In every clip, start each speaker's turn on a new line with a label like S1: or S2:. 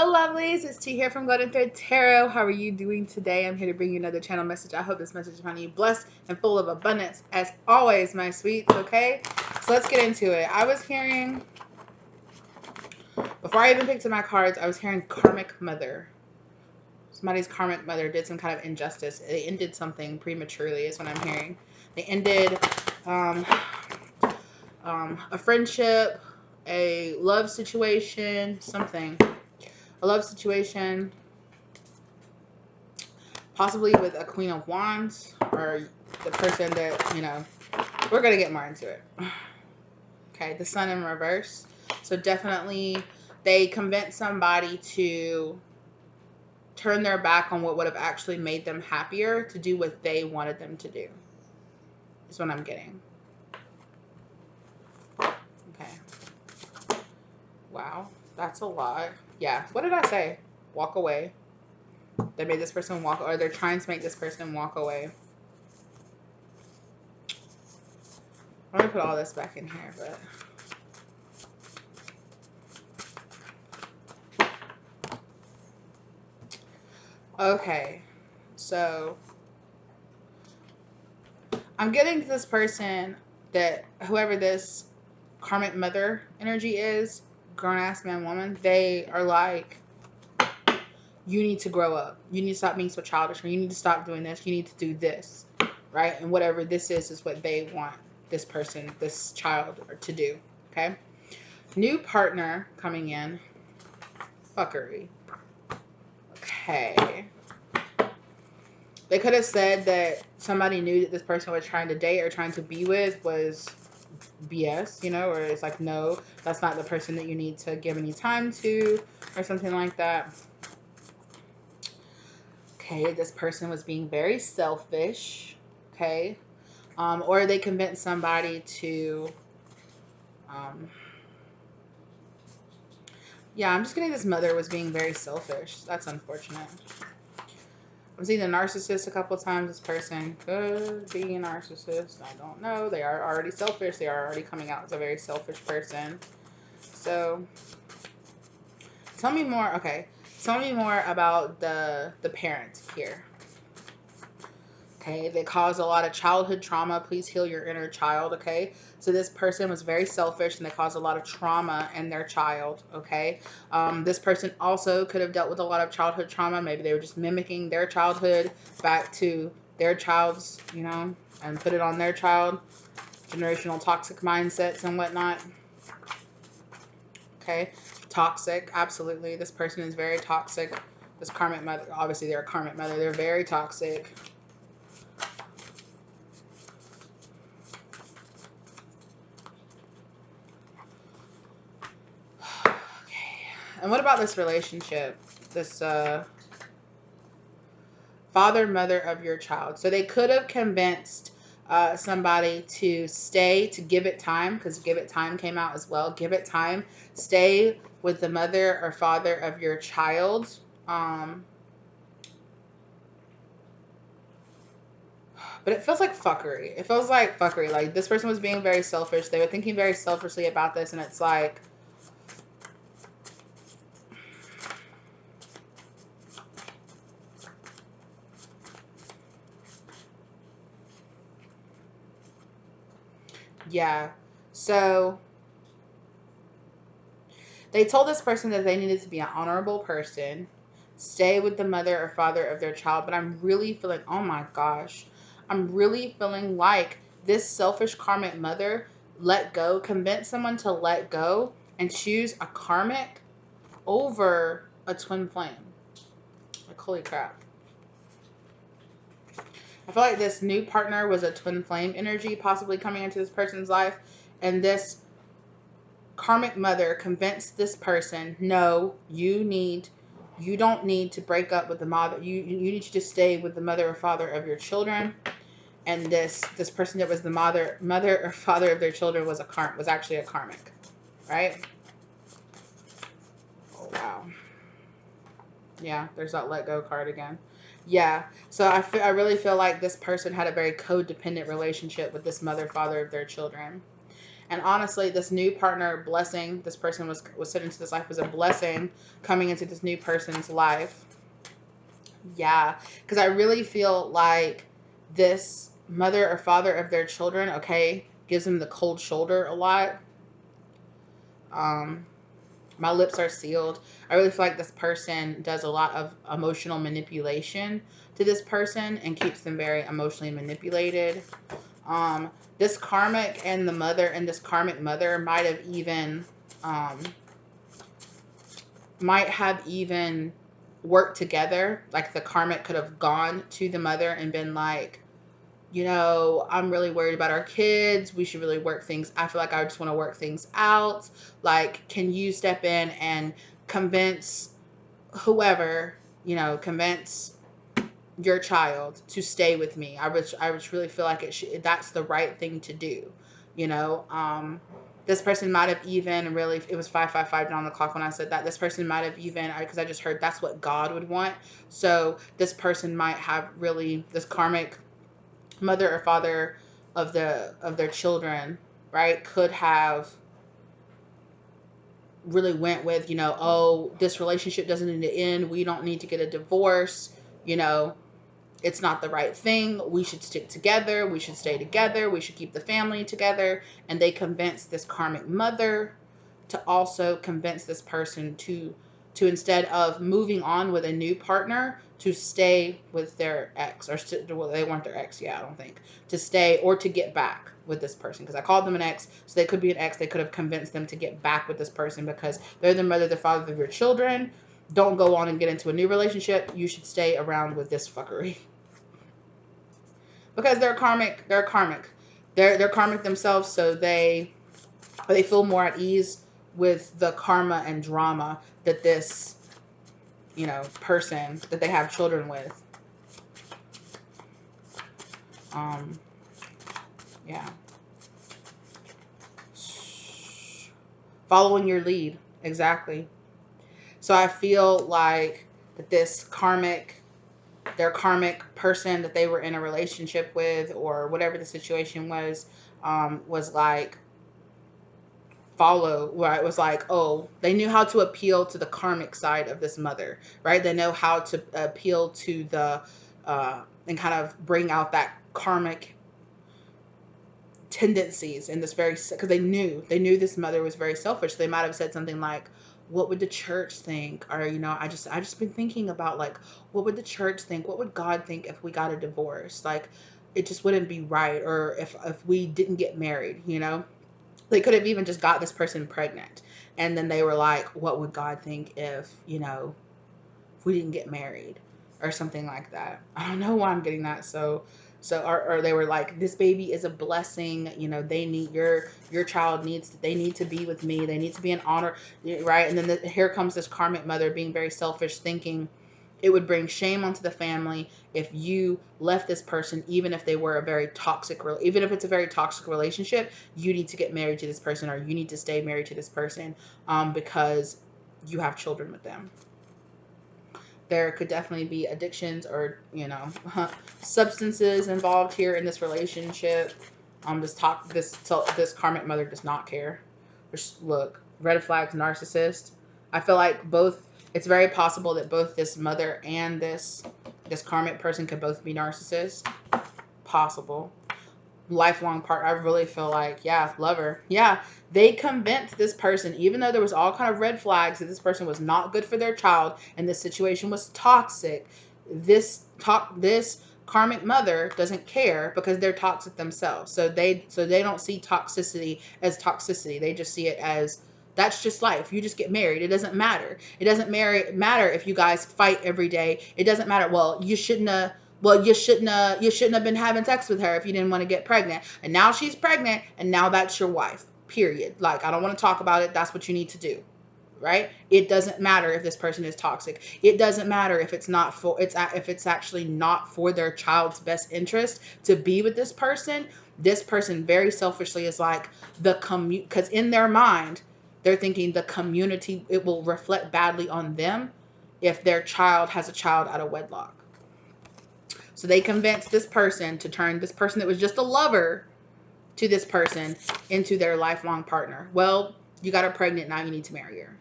S1: Hello, lovelies. It's T here from Golden Thread Tarot. How are you doing today? I'm here to bring you another channel message. I hope this message is finding you blessed and full of abundance, as always, my sweets. Okay, so let's get into it. I was hearing, before I even picked up my cards, I was hearing karmic mother. Somebody's karmic mother did some kind of injustice. They ended something prematurely, is what I'm hearing. They ended a friendship, a love situation, something. A love situation, possibly with a Queen of Wands, or the person that, we're going to get more into it. Okay, the Sun in reverse. So definitely they convinced somebody to turn their back on what would have actually made them happier to do what they wanted them to do. Is what I'm getting. Okay. Wow, that's a lot. Yeah, what did I say? Walk away. They made this person walk, or they're trying to make this person walk away. I'm going to put all this back in here, but... Okay, so I'm getting this person that whoever this karmic mother energy is, grown-ass man, woman, they are like, you need to grow up. You need to stop being so childish, or you need to stop doing this. You need to do this, right? And whatever this is what they want this person, this child, to do, okay? New partner coming in. Fuckery. Okay. They could have said that somebody knew that this person was trying to date or trying to be with was BS, or it's like, no, that's not the person that you need to give any time to, or something like that. Okay, this person was being very selfish, okay? Or they convinced somebody to, yeah, I'm just getting this mother was being very selfish. That's unfortunate. I'm seeing a narcissist a couple times. This person could be a narcissist. I don't know. They are already selfish. They are already coming out as a very selfish person. So, tell me more. Okay. Tell me more about the parent here. Okay. They cause a lot of childhood trauma. Please heal your inner child. Okay. So this person was very selfish and they caused a lot of trauma in their child. Okay. This person also could have dealt with a lot of childhood trauma. Maybe they were just mimicking their childhood back to their child's, and put it on their child. Generational toxic mindsets and whatnot. Okay. Toxic. Absolutely. This person is very toxic. This karmic mother, obviously they're a karmic mother. They're very toxic. And what about this relationship? This father, mother of your child. So they could have convinced somebody to stay, to give it time, because give it time came out as well. Give it time. Stay with the mother or father of your child. But it feels like fuckery. It feels like fuckery. Like this person was being very selfish. They were thinking very selfishly about this, and it's like, yeah. So they told this person that they needed to be an honorable person, stay with the mother or father of their child. But I'm really feeling, oh my gosh, I'm really feeling like this selfish karmic mother let go, convinced someone to let go and choose a karmic over a twin flame. Like, holy crap. I feel like this new partner was a twin flame energy possibly coming into this person's life. And this karmic mother convinced this person, no, you don't need to break up with the mother. You need to just stay with the mother or father of your children. And this person that was the mother or father of their children was actually a karmic, right? Oh wow. Yeah, there's that let go card again. Yeah, so I really feel like this person had a very codependent relationship with this mother, father of their children. And honestly, this new partner blessing, this person was sent into this life, was a blessing coming into this new person's life. Yeah, because I really feel like this mother or father of their children, okay, gives them the cold shoulder a lot. Um, my lips are sealed. I really feel like this person does a lot of emotional manipulation to this person and keeps them very emotionally manipulated. Um, this karmic and the mother and this karmic mother um, might have even worked together. Like the karmic could have gone to the mother and been like, you know, I'm really worried about our kids. We should really work things. I feel like I just want to work things out. Like, can you step in and convince whoever, you know, convince your child to stay with me? I just really feel like that's the right thing to do, you know. This person might have even really, it was 555 down the clock when I said that. This person might have even, because I just heard that's what God would want. So this person might have really, this karmic mother or father of their children, right, could have really went with, you know, oh, this relationship doesn't need to end, we don't need to get a divorce, you know, it's not the right thing, we should stick together, we should stay together, we should keep the family together. And they convinced this karmic mother to also convince this person to instead of moving on with a new partner, to stay with their ex, or well, they weren't their ex, yeah, I don't think, to stay or to get back with this person, because I called them an ex, so they could be an ex. They could have convinced them to get back with this person because they're the mother, the father of your children. Don't go on and get into a new relationship. You should stay around with this fuckery. Because they're karmic. They're karmic. They're karmic themselves, so they feel more at ease with the karma and drama that this, you know, person that they have children with. Um, yeah. Following your lead. Exactly. So I feel like that this karmic, their karmic person that they were in a relationship with, or whatever the situation was like, follow, where it was like, oh, they knew how to appeal to the karmic side of this mother, right? They know how to appeal to the and kind of bring out that karmic tendencies in this very, because they knew this mother was very selfish. They might have said something like, what would the church think? Or, you know, I just been thinking about, like, what would the church think? What would God think if we got a divorce? Like, it just wouldn't be right. Or if we didn't get married, you know. They could have even just got this person pregnant, and then they were like, what would God think if, you know, if we didn't get married, or something like that. I don't know why I'm getting that. Or they were like, this baby is a blessing, you know, they need your child needs, they need to be with me, they need to be an honor, right? And then here comes this karmic mother being very selfish, thinking it would bring shame onto the family if you left this person, even if they were a very toxic, even if it's a very toxic relationship. You need to get married to this person, or you need to stay married to this person, because you have children with them. There could definitely be addictions, or, you know, substances involved here in this relationship. This karmic mother does not care. Which, look, red flags, narcissist. I feel like both. It's very possible that both this mother and this karmic person could both be narcissists. Possible. Lifelong part. I really feel like, yeah, lover. Yeah, they convinced this person, even though there was all kind of red flags that this person was not good for their child and this situation was toxic. This karmic mother doesn't care because they're toxic themselves. So they don't see toxicity as toxicity. They just see it as, that's just life. You just get married. It doesn't matter. It doesn't matter if you guys fight every day. It doesn't matter. You shouldn't have been having sex with her if you didn't want to get pregnant. And now she's pregnant, and now that's your wife. Period. Like, I don't want to talk about it. That's what you need to do. Right? It doesn't matter if this person is toxic. It doesn't matter if if it's actually not for their child's best interest to be with this person. This person very selfishly is like, because in their mind they're thinking the community, it will reflect badly on them if their child has a child out of wedlock. So they convinced this person to turn this person that was just a lover to this person into their lifelong partner. Well, you got her pregnant, now you need to marry her.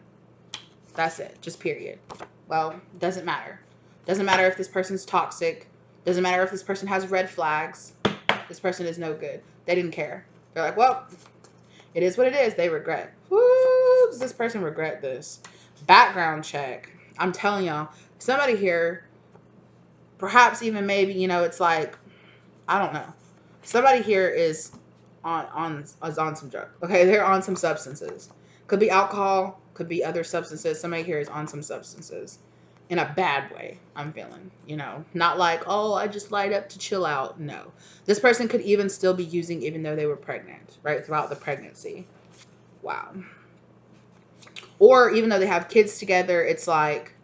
S1: That's it. Just period. Well, doesn't matter. Doesn't matter if this person's toxic. Doesn't matter if this person has red flags. This person is no good. They didn't care. They're like, well, it is what it is. They regret. Woo, does this person regret this? Background check. I'm telling y'all, somebody here, perhaps even maybe, you know, it's like, I don't know. Somebody here is on some drugs. Okay, they're on some substances. Could be alcohol, could be other substances. Somebody here is on some substances in a bad way. I'm feeling, you know, not like, oh, I just light up to chill out. No, this person could even still be using even though they were pregnant, right, throughout the pregnancy. Wow. Or even though they have kids together, it's like,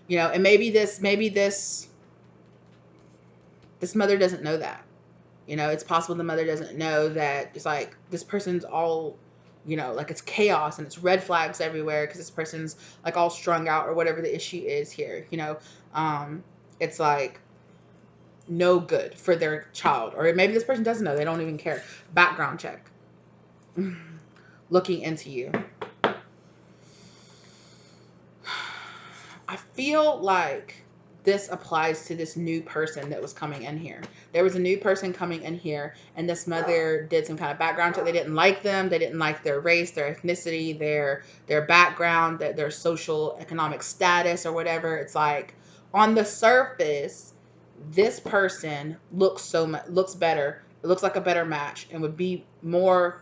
S1: you know, and maybe this mother doesn't know that. You know, it's possible the mother doesn't know that it's like this person's all, you know, like it's chaos and it's red flags everywhere because this person's like all strung out or whatever the issue is here. You know, it's like no good for their child. Or maybe this person doesn't know. They don't even care. Background check. Looking into you. I feel like this applies to this new person that was coming in here. There was a new person coming in here, and this mother did some kind of background check. They didn't like them. They didn't like their race, their ethnicity, their background, their social economic status or whatever. It's like on the surface, this person looks better. It looks like a better match and would be more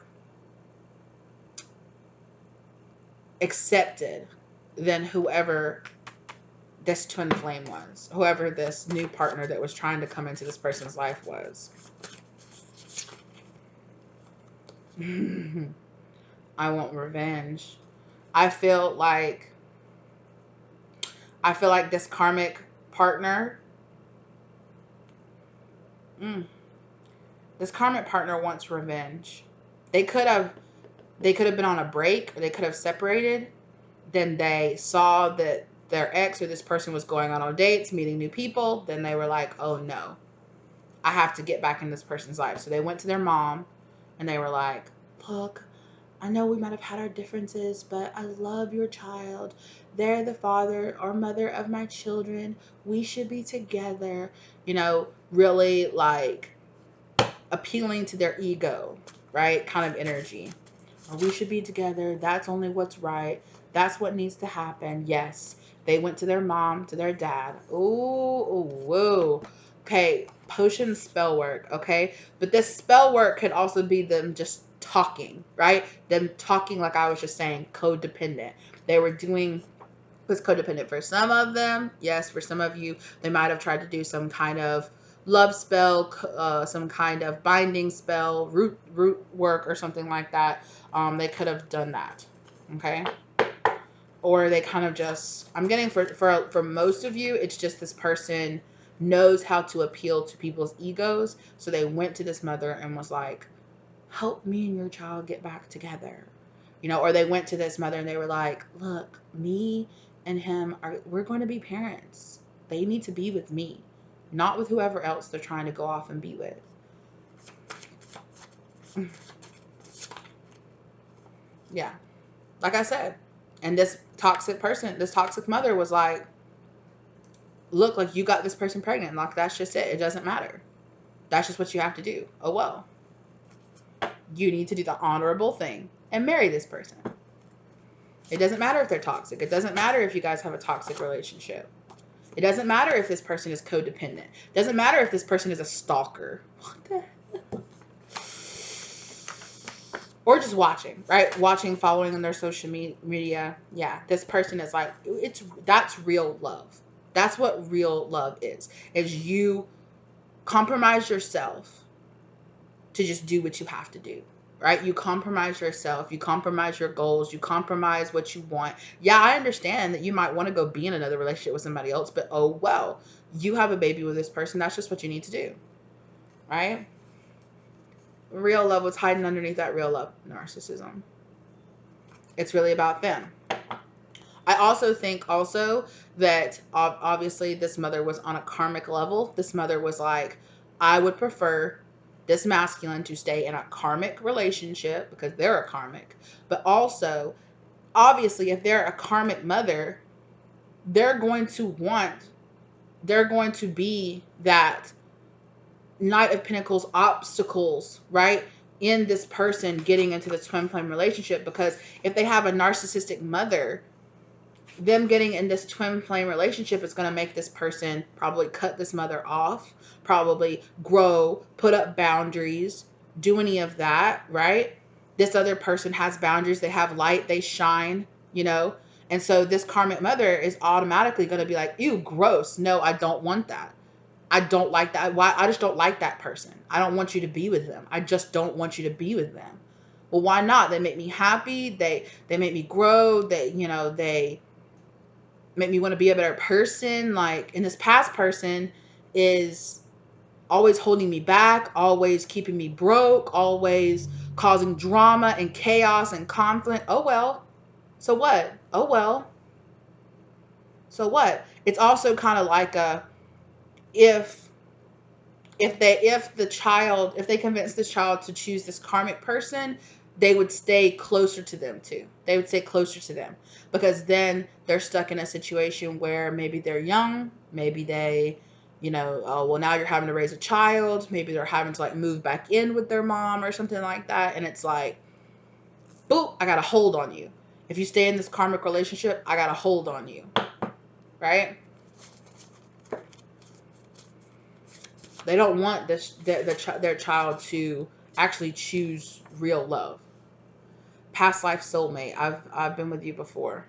S1: accepted than whoever this twin flame was, whoever this new partner that was trying to come into this person's life was. I want revenge. I feel like this karmic partner, this karmic partner wants revenge. They could have been on a break, or they could have separated. Then they saw that their ex or this person was going on dates, meeting new people. Then they were like, oh no, I have to get back in this person's life. So they went to their mom and they were like, look, I know we might have had our differences, but I love your child. They're the father or mother of my children. We should be together. You know, really like appealing to their ego, right? Kind of energy. Or we should be together. That's only what's right. That's what needs to happen. Yes. They went to their mom, to their dad. Ooh, whoa. Okay, potion spell work, okay? But this spell work could also be them just talking, right? Them talking, like I was just saying, codependent. They were doing was codependent for some of them. Yes, for some of you, they might have tried to do some kind of love spell, some kind of binding spell, root work or something like that. They could have done that, okay? Or they kind of just, I'm getting for most of you, it's just this person knows how to appeal to people's egos. So they went to this mother and was like, help me and your child get back together. You know, or they went to this mother and they were like, look, me and him, we're going to be parents. They need to be with me, not with whoever else they're trying to go off and be with. Yeah. Like I said, and this toxic person, this toxic mother was like, look, like you got this person pregnant. Like that's just it. It doesn't matter. That's just what you have to do. Oh, well. You need to do the honorable thing and marry this person. It doesn't matter if they're toxic. It doesn't matter if you guys have a toxic relationship. It doesn't matter if this person is codependent. It doesn't matter if this person is a stalker. What the hell? Or just watching, right? Watching, following on their social media. Yeah, this person is like, that's real love. That's what real love is you compromise yourself to just do what you have to do, right? You compromise yourself, you compromise your goals, you compromise what you want. Yeah, I understand that you might want to go be in another relationship with somebody else, but oh well, you have a baby with this person. That's just what you need to do, right? Real love, what's hiding underneath that real love? Narcissism. It's really about them. I also think that obviously this mother was on a karmic level. This mother was like, I would prefer this masculine to stay in a karmic relationship because they're a karmic. But also, obviously, if they're a karmic mother, they're going to be that Knight of Pentacles obstacles, right? In this person getting into the twin flame relationship, because if they have a narcissistic mother, them getting in this twin flame relationship is going to make this person probably cut this mother off, probably grow, put up boundaries, do any of that, right? This other person has boundaries, they have light, they shine, you know? And so this karmic mother is automatically going to be like, ew, gross. No, I don't want that. I don't like that. Why? I just don't like that person. I don't want you to be with them. I just don't want you to be with them. Well, why not? They make me happy. They make me grow. They make me want to be a better person. Like, and this past person is always holding me back, always keeping me broke, always causing drama and chaos and conflict. Oh well. So what? Oh well. So what? It's also kind of like a if if they convince this child to choose this karmic person, they would stay closer to them too. They would stay closer to them, because then they're stuck in a situation where maybe they're young, maybe they, oh, well, now you're having to raise a child, maybe they're having to like move back in with their mom or something like that, and it's like, boop, I got a hold on you. If you stay in this karmic relationship, I got a hold on you, right? They don't want their child to actually choose real love. Past life soulmate. I've been with you before.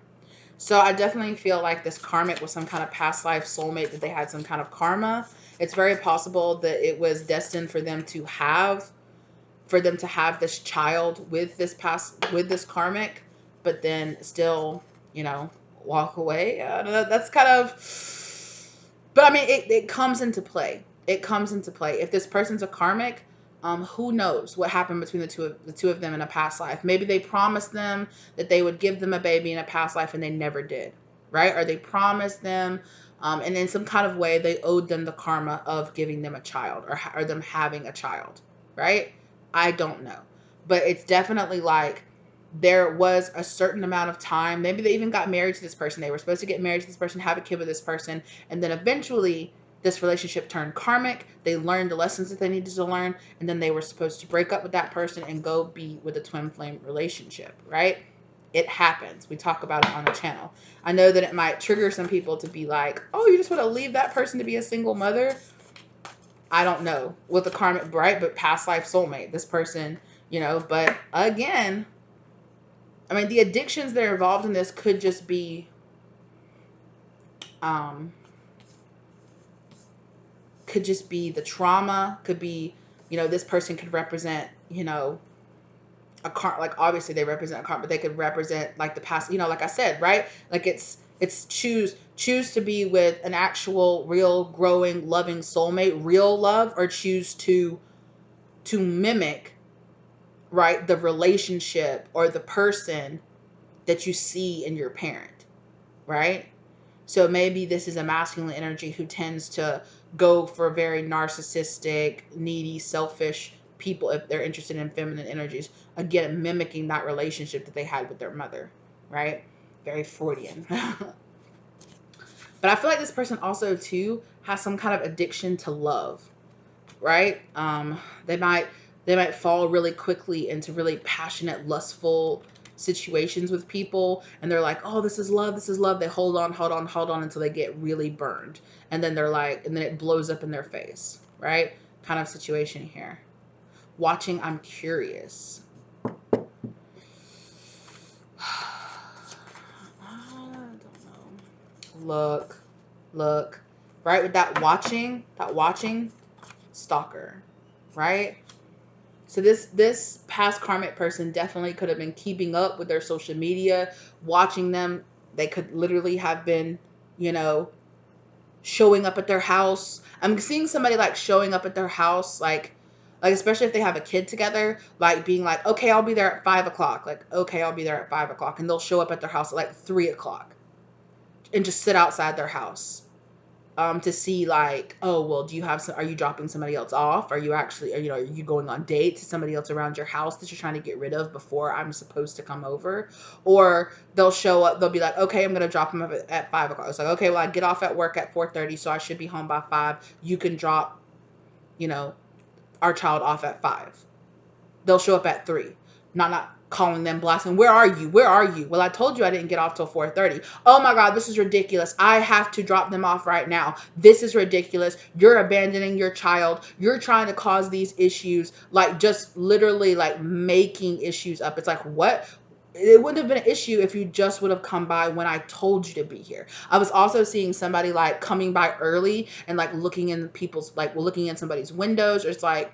S1: So I definitely feel like this karmic was some kind of past life soulmate, that they had some kind of karma. It's very possible that it was destined for them to have this child with this karmic, but then still, walk away. That's kind of, but I mean, it comes into play. It comes into play. If this person's a karmic, who knows what happened between the two of them in a past life? Maybe they promised them that they would give them a baby in a past life, and they never did, right? Or they promised them, and in some kind of way, they owed them the karma of giving them a child, or them having a child, right? I don't know, but it's definitely like there was a certain amount of time. Maybe they even got married to this person. They were supposed to get married to this person, have a kid with this person, and then eventually this relationship turned karmic. They learned the lessons that they needed to learn, and then they were supposed to break up with that person and go be with a twin flame relationship, right? It happens. We talk about it on the channel. I know that it might trigger some people to be like, oh, you just want to leave that person to be a single mother? I don't know. With the karmic, right? But past life soulmate, this person, but again, I mean, the addictions that are involved in this could just be, the trauma, could be, this person could represent, like obviously they represent a karma, but they could represent like the past, like I said, right? Like it's choose to be with an actual, real, growing, loving soulmate, real love, or choose to mimic, right, the relationship or the person that you see in your parent, right? So maybe this is a masculine energy who tends to go for very narcissistic, needy, selfish people if they're interested in feminine energies. Again, mimicking that relationship that they had with their mother, right? Very Freudian. But I feel like this person also, too, has some kind of addiction to love, right? They might fall really quickly into really passionate, lustful situations with people, and they're like, oh, this is love, this is love. They hold on until they get really burned, and then they're like, and then it blows up in their face, right? Kind of situation here. Watching, I'm curious. I don't know. Look, right? With that watching stalker, right? So this past karmic person definitely could have been keeping up with their social media, watching them. They could literally have been, showing up at their house. I'm seeing somebody like showing up at their house, like especially if they have a kid together, like being like, okay, I'll be there at 5:00. Like, okay, I'll be there at 5:00, and they'll show up at their house at like 3:00 and just sit outside their house. to see like, oh, well, do you have some, are you dropping somebody else off? Are you actually, are you going on dates to somebody else around your house that you're trying to get rid of before I'm supposed to come over? Or they'll show up, they'll be like, okay, I'm going to drop them off at 5 o'clock. It's like, okay, well, I get off at work at 4:30, so I should be home by 5. You can drop, you know, our child off at 5. They'll show up at 3. Not calling them, blasting, where are you? Where are you? Well, I told you I didn't get off till 4:30. Oh my God, this is ridiculous. I have to drop them off right now. This is ridiculous. You're abandoning your child. You're trying to cause these issues, like just literally like making issues up. It's like, what? It wouldn't have been an issue if you just would have come by when I told you to be here. I was also seeing somebody like coming by early and like looking in people's, like looking in somebody's windows. Or it's like,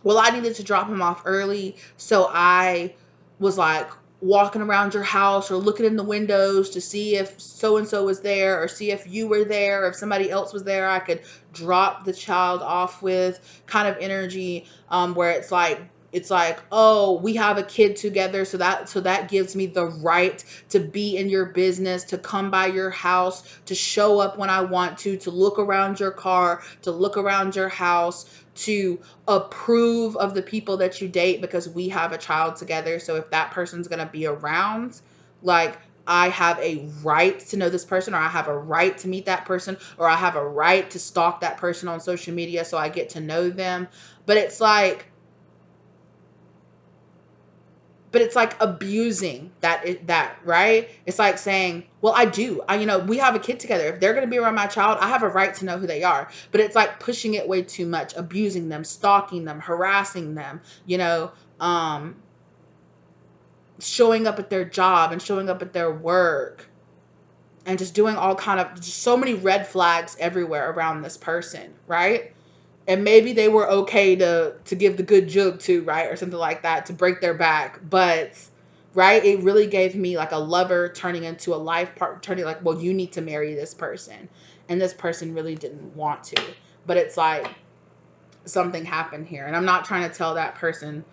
S1: well, I needed to drop him off early, so I was like walking around your house or looking in the windows to see if so and so was there, or see if you were there, or if somebody else was there I could drop the child off with, kind of energy, where it's like, oh, we have a kid together, so that gives me the right to be in your business, to come by your house, to show up when I want to look around your car, to look around your house, to approve of the people that you date, because we have a child together. So if that person's going to be around, like, I have a right to know this person, or I have a right to meet that person, or I have a right to stalk that person on social media so I get to know them. But it's like, abusing that, right? It's like saying, well, we have a kid together. If they're going to be around my child, I have a right to know who they are. But it's like pushing it way too much, abusing them, stalking them, harassing them, um, showing up at their job and showing up at their work, and just doing all kind of, just so many red flags everywhere around this person, right? And maybe they were okay to give the good jug to, right, or something like that, to break their back, but right, it really gave me like a lover turning into a life partner, turning like, well, you need to marry this person, and this person really didn't want to, but it's like something happened here, and I'm not trying to tell that person,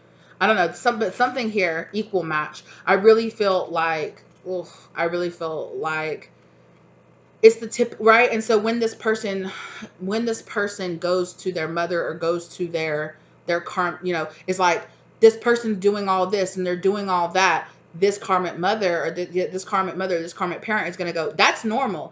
S1: I don't know, something here, equal match. I really feel like, oof, I really feel like it's the tip, right? And so when this person goes to their mother, or goes to their it's like, this person doing all this and they're doing all that, this karmic mother, or this karmic parent is going to go, that's normal,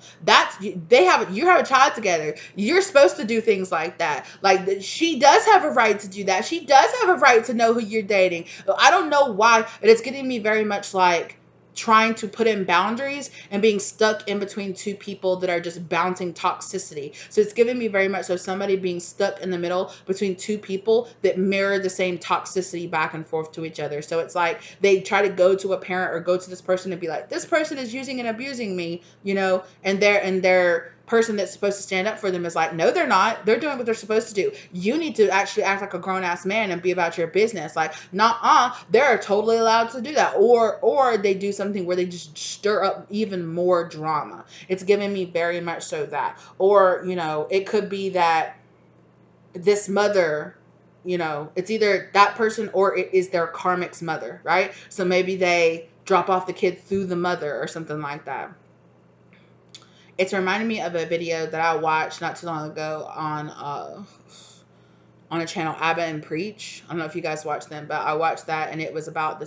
S1: you have a child together, you're supposed to do things like that, like, she does have a right to do that, she does have a right to know who you're dating. I don't know why, but it's getting me very much like trying to put in boundaries and being stuck in between two people that are just bouncing toxicity. So it's giving me very much so somebody being stuck in the middle between two people that mirror the same toxicity back and forth to each other. So it's like they try to go to a parent or go to this person and be like, this person is using and abusing me, and their person that's supposed to stand up for them is like, no, they're not. They're doing what they're supposed to do. You need to actually act like a grown-ass man and be about your business. Like, nah, they're totally allowed to do that. Or they do something where they just stir up even more drama. It's giving me very much so that. Or, it could be that this mother, it's either that person or it is their karmic's mother, right? So maybe they drop off the kid through the mother or something like that. It's reminding me of a video that I watched not too long ago on a channel, Abba and Preach. I don't know if you guys watch them, but I watched that, and it was about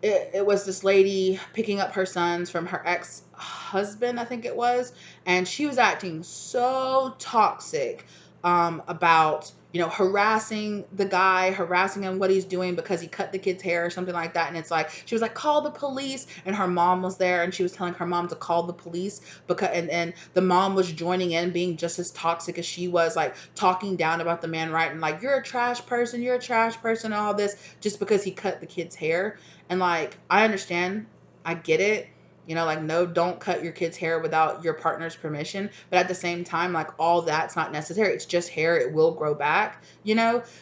S1: it was this lady picking up her sons from her ex-husband, I think it was, and she was acting so toxic, about, harassing the guy, harassing him, what he's doing because he cut the kid's hair or something like that. And it's like, she was like, call the police. And her mom was there, and she was telling her mom to call the police, because, and the mom was joining in, being just as toxic as she was, like talking down about the man, right? And like, you're a trash person, and all this, just because he cut the kid's hair. And like, I understand, I get it. Like, no, don't cut your kid's hair without your partner's permission. But at the same time, like, all that's not necessary. It's just hair. It will grow back,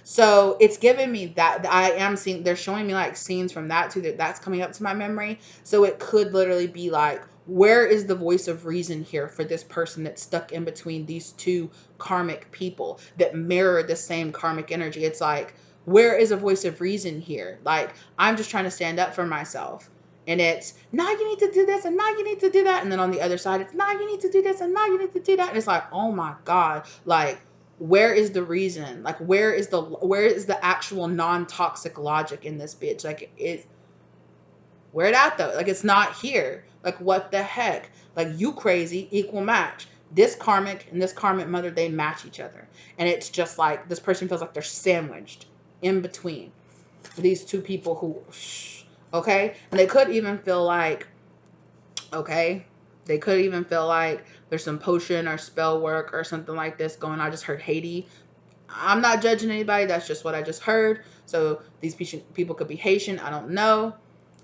S1: So it's giving me that I am seeing, they're showing me like scenes from that too, that's coming up to my memory. So it could literally be like, where is the voice of reason here for this person that's stuck in between these two karmic people that mirror the same karmic energy? It's like, where is a voice of reason here? Like, I'm just trying to stand up for myself. And it's, now you need to do this, and now you need to do that. And then on the other side, it's, now you need to do this, and now you need to do that. And it's like, oh my God, like, where is the reason? Like, where is the actual non-toxic logic in this bitch? Like, where it at though? Like, it's not here. Like, what the heck? Like, you crazy, equal match. This karmic and this karmic mother, they match each other. And it's just like, this person feels like they're sandwiched in between these two people who, okay? And they could even feel like, okay, they could even feel like there's some potion or spell work or something like this going on. I just heard Haiti. I'm not judging anybody. That's just what I just heard. So these people could be Haitian. I don't know.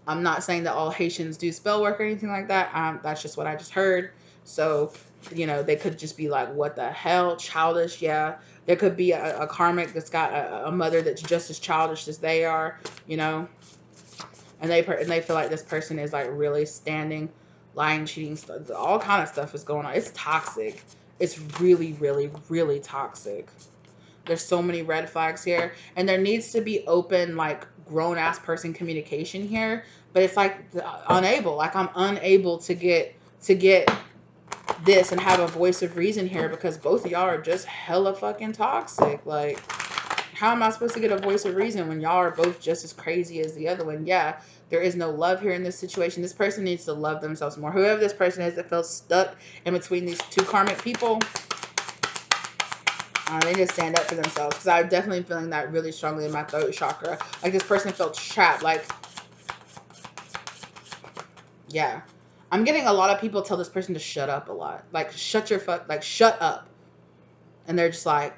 S1: I'm not saying that all Haitians do spell work or anything like that. That's just what I just heard. So, you know, they could just be like, what the hell? Childish. Yeah. There could be a karmic that's got a mother that's just as childish as they are, you know. And they feel like this person is like really standing, lying, cheating, all kind of stuff is going on. It's toxic. It's really, really, really toxic. There's so many red flags here, and there needs to be open, like, grown ass person communication here. But it's like unable. Like, I'm unable to get this and have a voice of reason here because both of y'all are just hella fucking toxic. Like, how am I supposed to get a voice of reason when y'all are both just as crazy as the other one? Yeah, there is no love here in this situation. This person needs to love themselves more. Whoever this person is that feels stuck in between these two karmic people, they need to stand up for themselves, because I'm definitely feeling that really strongly in my throat chakra. Like, this person felt trapped. Like, yeah. I'm getting a lot of people tell this person to shut up a lot. Like, shut up. And they're just like,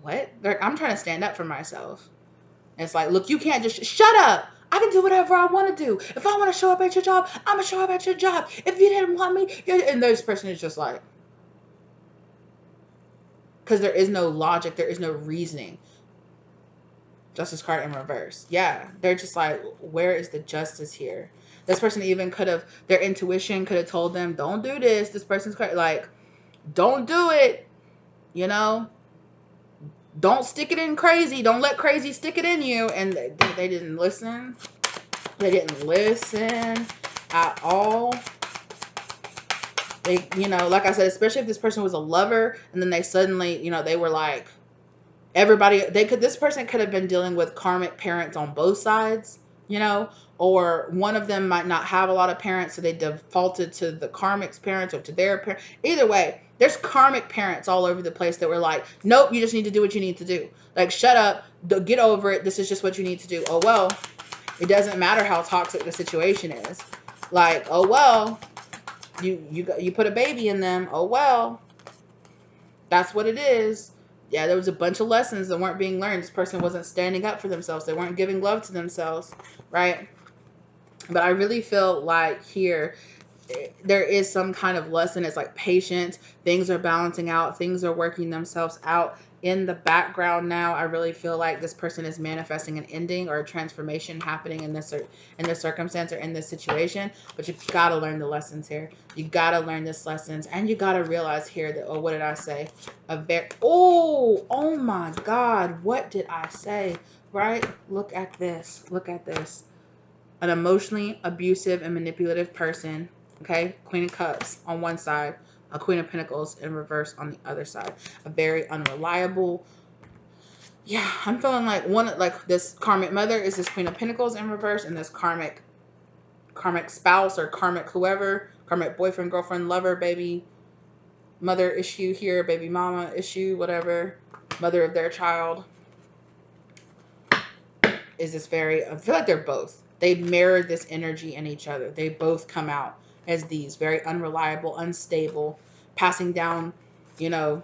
S1: what? I'm trying to stand up for myself. And it's like, look, you can't just shut up. I can do whatever I want to do. If I want to show up at your job, I'm going to show up at your job. If you didn't want me, and this person is just like, because there is no logic, there is no reasoning. Justice card in reverse. Yeah, they're just like, where is the justice here? This person even could have, their intuition could have told them, don't do this. This person's like, don't do it. You know, don't stick it in crazy. Don't let crazy stick it in you. And they didn't listen. They didn't listen at all. They, you know, like I said, especially if this person was a lover and then they suddenly, you know, they were like, this person could have been dealing with karmic parents on both sides, you know, or one of them might not have a lot of parents, so they defaulted to the karmic's parents or to their parents. Either way, there's karmic parents all over the place that were like, nope, you just need to do what you need to do. Like, shut up, get over it. This is just what you need to do. Oh, well, it doesn't matter how toxic the situation is. Like, oh, well, you put a baby in them. Oh, well, that's what it is. Yeah, there was a bunch of lessons that weren't being learned. This person wasn't standing up for themselves. They weren't giving love to themselves, right? But I really feel like here, there is some kind of lesson. It's like patience. Things are balancing out. Things are working themselves out in the background now. I really feel like this person is manifesting an ending or a transformation happening in this circumstance or in this situation. But you've got to learn the lessons here. You got to learn this lessons, and you got to realize here that, oh, what did I say? Oh my God, what did I say? Right? Look at this. Look at this. An emotionally abusive and manipulative person. Okay, Queen of Cups on one side, a Queen of Pentacles in reverse on the other side. A very unreliable. Yeah, I'm feeling like this karmic mother is this Queen of Pentacles in reverse, and this karmic spouse or karmic whoever, karmic boyfriend, girlfriend, lover, baby, mother issue here, baby mama issue, whatever, mother of their child, is this very, I feel like they're both. They mirror this energy in each other. They both come out as these very unreliable, unstable, passing down, you know,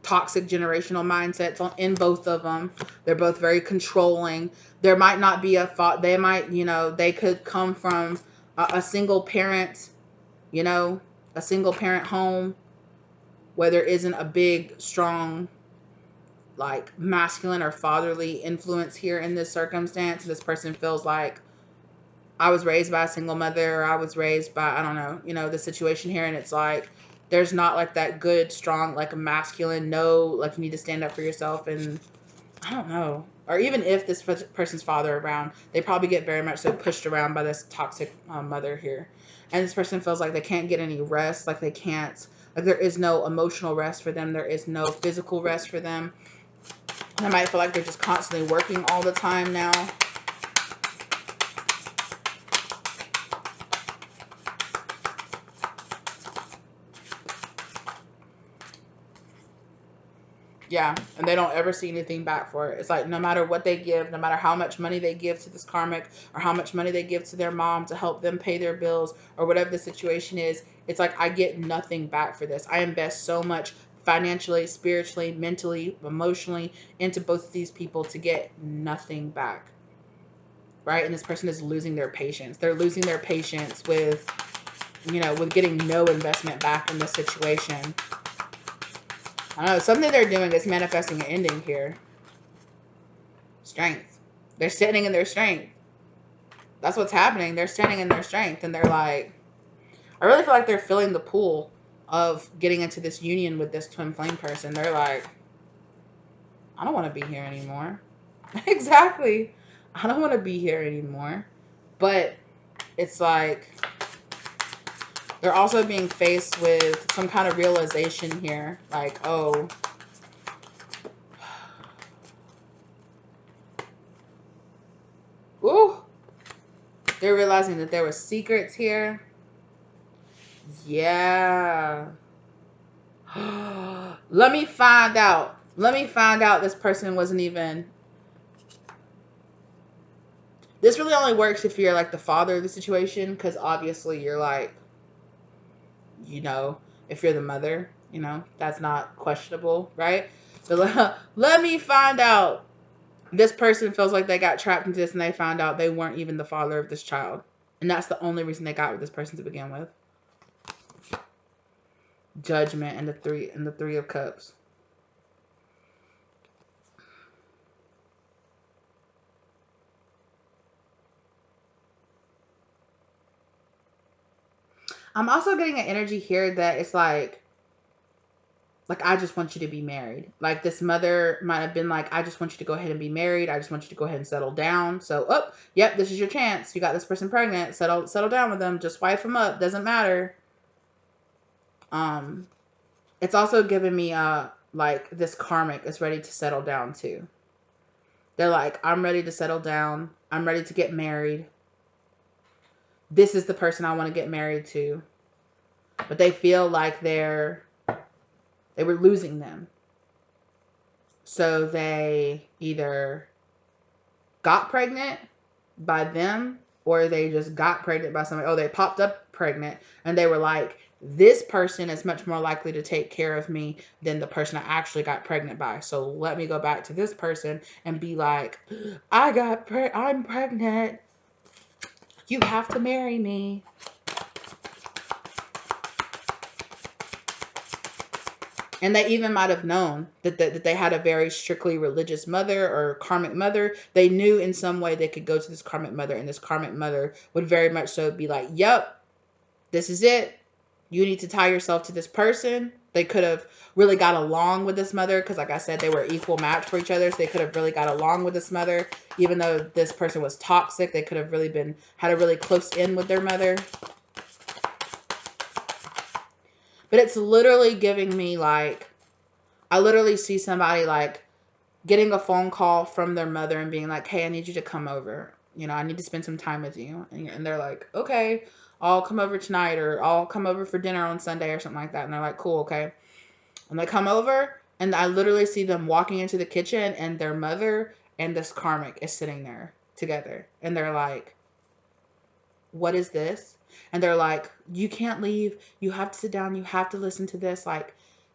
S1: toxic generational mindsets in both of them. They're both very controlling. There might not be a thought. They might, you know, they could come from a single parent, you know, a single parent home where there isn't a big, strong, like, masculine or fatherly influence here in this circumstance. This person feels like, I was raised by a single mother, or I was raised by, I don't know, you know, the situation here. And it's like, there's not like that good, strong, like, masculine, no, like, you need to stand up for yourself and I don't know. Or even if this person's father around, they probably get very much so pushed around by this toxic mother here. And this person feels like they can't get any rest, like they can't, like there is no emotional rest for them, there is no physical rest for them. They might feel like they're just constantly working all the time now. Yeah, and they don't ever see anything back for it. It's like no matter what they give, no matter how much money they give to this karmic or how much money they give to their mom to help them pay their bills or whatever the situation is, it's like I get nothing back for this. I invest so much financially, spiritually, mentally, emotionally into both of these people to get nothing back. Right? And this person is losing their patience. They're losing their patience with, with getting no investment back in this situation. I don't know. Something they're doing is manifesting an ending here. Strength. They're standing in their strength. That's what's happening. They're standing in their strength. And they're like, I really feel like they're feeling the pull of getting into this union with this twin flame person. They're like, I don't want to be here anymore. Exactly. I don't want to be here anymore. But it's like they're also being faced with some kind of realization here. Like, oh, ooh, they're realizing that there were secrets here. Yeah. Let me find out. Let me find out this person wasn't even. This really only works if you're like the father of the situation, because obviously you're like, you know, if you're the mother, that's not questionable, right? But let me find out. This person feels like they got trapped into this and they found out they weren't even the father of this child. And that's the only reason they got with this person to begin with. Judgment and the three of cups. I'm also getting an energy here that it's like I just want you to be married. Like this mother might have been like, I just want you to go ahead and be married. I just want you to go ahead and settle down. So, oh, yep, this is your chance. You got this person pregnant. Settle down with them. Just wife them up. Doesn't matter. It's also giving me like this karmic is ready to settle down too. They're like, I'm ready to settle down. I'm ready to get married. This is the person I want to get married to. But they feel like they were losing them. So they either got pregnant by them or they just got pregnant by somebody. Oh, they popped up pregnant and they were like, this person is much more likely to take care of me than the person I actually got pregnant by. So let me go back to this person and be like, I'm pregnant. You have to marry me. And they even might have known that they had a very strictly religious mother or karmic mother. They knew in some way they could go to this karmic mother, and this karmic mother would very much so be like, yep, this is it. You need to tie yourself to this person. They could have really got along with this mother because, like I said, they were equal match for each other. So they could have really got along with this mother. Even though this person was toxic, they could have really had a really close in with their mother. But it's literally giving me like, I literally see somebody like getting a phone call from their mother and being like, hey, I need you to come over. I need to spend some time with you. And they're like, okay, I'll come over tonight or I'll come over for dinner on Sunday or something like that. And they're like, cool, okay. And they come over and I literally see them walking into the kitchen and their mother and this karmic is sitting there together. And they're like, what is this? And they're like, you can't leave. You have to sit down. You have to listen to this. Like,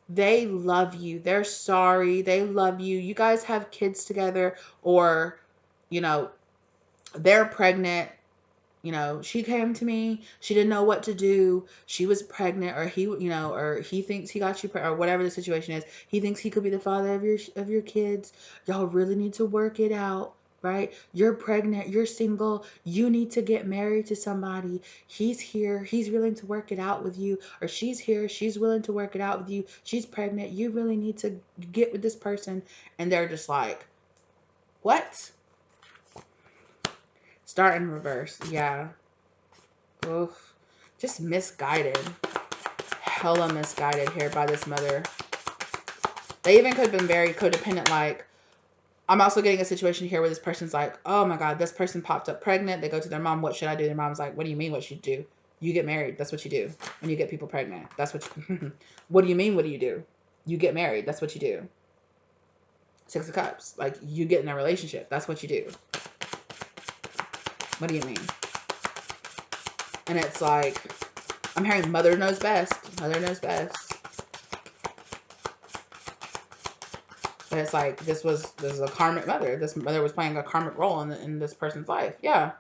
S1: they love you. They're sorry. They love you. You guys have kids together, or, you know, they're pregnant. She came to me. She didn't know what to do. She was pregnant, or or he thinks he got you, or whatever the situation is. He thinks he could be the father of your kids. Y'all really need to work it out, right? You're pregnant. You're single. You need to get married to somebody. He's here. He's willing to work it out with you, or she's here. She's willing to work it out with you. She's pregnant. You really need to get with this person, and they're just like, What? Start in reverse. Yeah. Oof. Just misguided. Hella misguided here by this mother. They even could have been very codependent. Like, I'm also getting a situation here where this person's like, oh my God, this person popped up pregnant. They go to their mom, what should I do? Their mom's like, what do you mean what you do? You get married. That's what you do. When you get people pregnant. That's what you What do you mean what do you do? You get married. That's what you do. Six of Cups. Like, you get in a relationship. That's what you do. What do you mean? And it's like, I'm hearing mother knows best. Mother knows best. But it's like, this is a karmic mother. This mother was playing a karmic role in this person's life. Yeah.